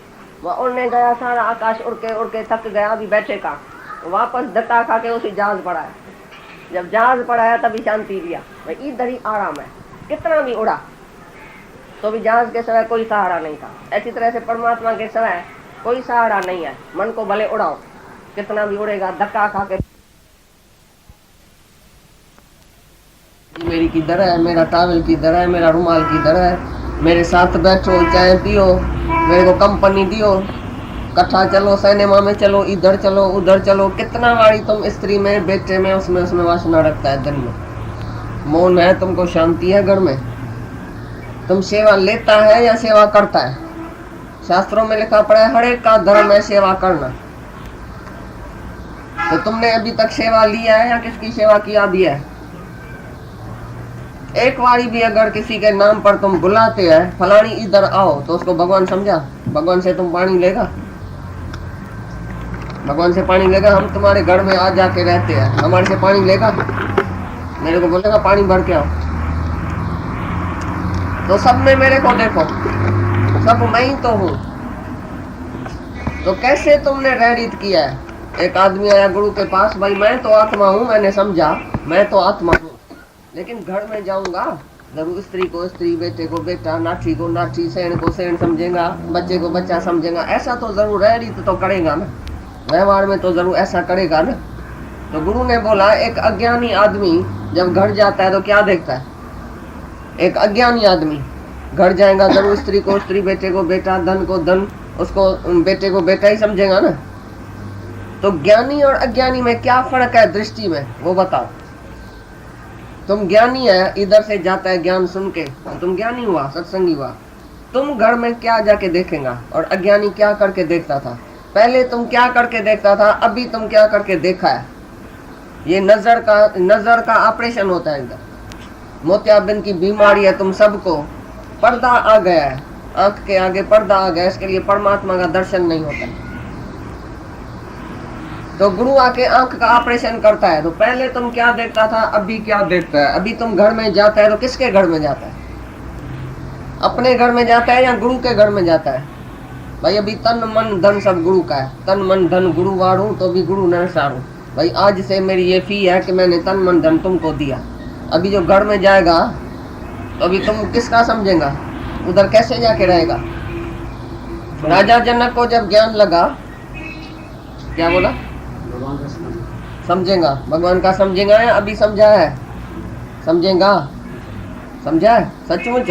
वह उड़ने गया, सारा आकाश उड़ के थक गया, अभी बैठे का वापस धक्का खा के उसी जहाज पड़ा है। जब जहाज पड़ा है तभी शांति दिया, भाई इधर ही आराम है। कितना भी उड़ा तो भी जहाज के सिवाय कोई सहारा नहीं था। ऐसी तरह से परमात्मा के सिवाय कोई सहारा नहीं है। मन को भले उड़ाओ, कितना भी उड़ेगा, धक्का खा के। मेरी किधर है, मेरा टॉवल किधर है, मेरा रुमाल किधर है, मेरे साथ बैठो, चाय पियो, मेरे को कंपनी दियो, कट्ठा चलो, सिनेमा में चलो, इधर चलो उधर चलो। कितना बारी तुम स्त्री में, बेटे में, उसमें वासना रखता है दिन में। मौन है, तुमको शांति है घर में। तुम सेवा लेता है या सेवा करता है? शास्त्रों में लिखा पड़ा है हर एक का धर्म है सेवा करना। तो तुमने अभी तक सेवा लिया है या किसकी सेवा किया भी है? एक बारी भी अगर किसी के नाम पर तुम बुलाते हैं, फलानी इधर आओ, तो उसको भगवान समझा? भगवान से तुम पानी लेगा? भगवान से पानी लेगा? हम तुम्हारे घर में आ जाके रहते हैं, हमारे से पानी लेगा? मेरे को बोलेगा पानी भर के आओ? तो सब में मेरे को देखो, सब मैं ही तो हूँ। तो कैसे तुमने रहरित किया है? एक आदमी आया गुरु के पास, भाई मैं तो आत्मा हूँ, मैंने समझा मैं तो आत्मा हूँ, लेकिन घर में जाऊंगा जरूर स्त्री को स्त्री, बेटे को बेटा, नाठी को नाठी, सेण को सेण समझेगा, बच्चे को बच्चा समझेगा। ऐसा तो जरूर रहरित तो करेगा ना, व्यवहार में तो जरूर ऐसा करेगा ना। तो गुरु ने बोला एक अज्ञानी आदमी जब घर जाता है तो क्या देखता है? एक अज्ञानी आदमी घर जाएगा जरूर स्त्री को स्त्री, बेटे को बेटा, धन को धन, उसको बेटे को बेटा ही समझेगा ना। तो ज्ञानी और अज्ञानी में क्या फर्क है दृष्टि में, वो बताओ। तुम ज्ञानी है, इधर से जाता है ज्ञान सुन के, तुम ज्ञानी हुआ, सत्संगी हुआ। तुम घर में क्या जाके देखेगा और अज्ञानी क्या करके देखता था? पहले तुम क्या करके देखता था, अभी तुम क्या करके देखा है? ये नजर का ऑपरेशन होता है। इधर मोतियाबिंद की बीमारी है, तुम सबको पर्दा आ गया है, आंख के आगे पर्दा आ गया, इसके लिए परमात्मा का दर्शन नहीं होता है। तो गुरु आके आंख का ऑपरेशन करता है। तो पहले तुम क्या देखता था, अभी क्या देखता है? अभी तुम घर में जाता है तो किसके घर में जाता है? अपने घर में जाता है या गुरु के घर में जाता है? भाई अभी तन मन धन सब गुरु का है। तन मन धन गुरु वारू तो भी गुरु न सारू। भाई आज से मेरी ये फी है कि मैंने तन मन धन तुमको दिया। अभी जो घर में जाएगा तो अभी तुम किसका समझेगा? उधर कैसे जाके रहेगा? राजा जनक को जब ज्ञान लगा, क्या बोला? समझेगा, भगवान का समझेगा या अभी समझा है? समझेगा, समझा है सचमुच,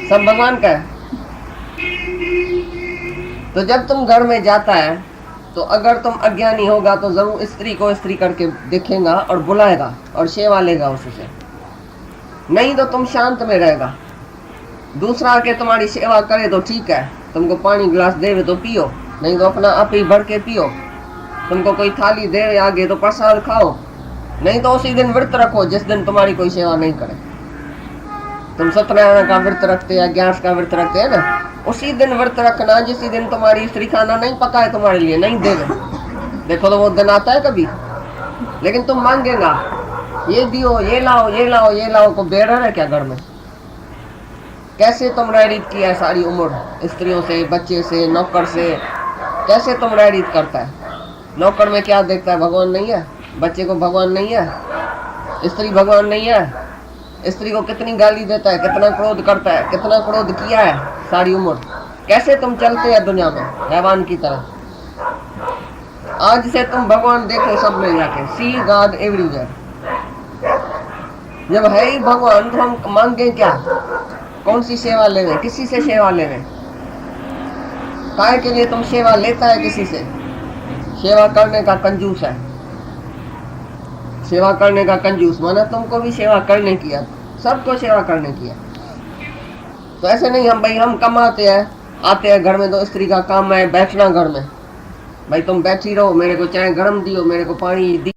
सब भगवान का है। तो जब तुम घर में जाता है तो अगर तुम अज्ञानी होगा तो जरूर स्त्री को स्त्री करके देखेगा और बुलाएगा और सेवा लेगा उससे। नहीं तो तुम शांत में रहेगा। दूसरा आके तुम्हारी सेवा करे तो ठीक है, तुमको पानी गिलास दे तो पियो, नहीं तो अपना आप ही भर के पियो। तुमको कोई थाली दे आगे तो प्रसाद खाओ, नहीं तो उसी दिन व्रत रखो जिस दिन तुम्हारी कोई सेवा नहीं करे। तुम सत्यनारायण का व्रत रखते हैं, ग्यारस का व्रत रखते हैं ना, उसी दिन व्रत रखना जिस दिन तुम्हारी स्त्री खाना नहीं पकाए तुम्हारे लिए, नहीं देवे। देखो तो वो दिन आता है कभी, लेकिन तुम मांगेगा ये दियो, ये लाओ, ये लाओ, ये लाओ, को बेड़ा है क्या घर में? कैसे तुम रहरित किया है सारी उम्र स्त्रियों से, बच्चे से, नौकर से? कैसे तुम रहरित करता है? नौकर में क्या देखता है? भगवान नहीं है? बच्चे को भगवान नहीं है? स्त्री भगवान नहीं है? स्त्री को कितनी गाली देता है, कितना क्रोध करता है, कितना क्रोध किया है सारी उम्र। कैसे तुम चलते हैं दुनिया में हैवान की तरह? आज से तुम भगवान देखो सब में जाके, सी गॉड एवरीवेयर। जब है ही भगवान तो हम मांगे क्या? कौन सी सेवा ले रहे, किसी से सेवा ले रहे? काय के लिए तुम सेवा लेता है किसी से? सेवा करने का कंजूस है, सेवा करने का कंजूस माना तुमको भी सेवा करने की है, सबको सेवा करने की है। तो ऐसे नहीं हम भाई हम कमाते हैं, आते हैं घर में तो स्त्री का काम है बैठना घर में, भाई तुम बैठी रहो, मेरे को चाय गरम दियो, मेरे को पानी दी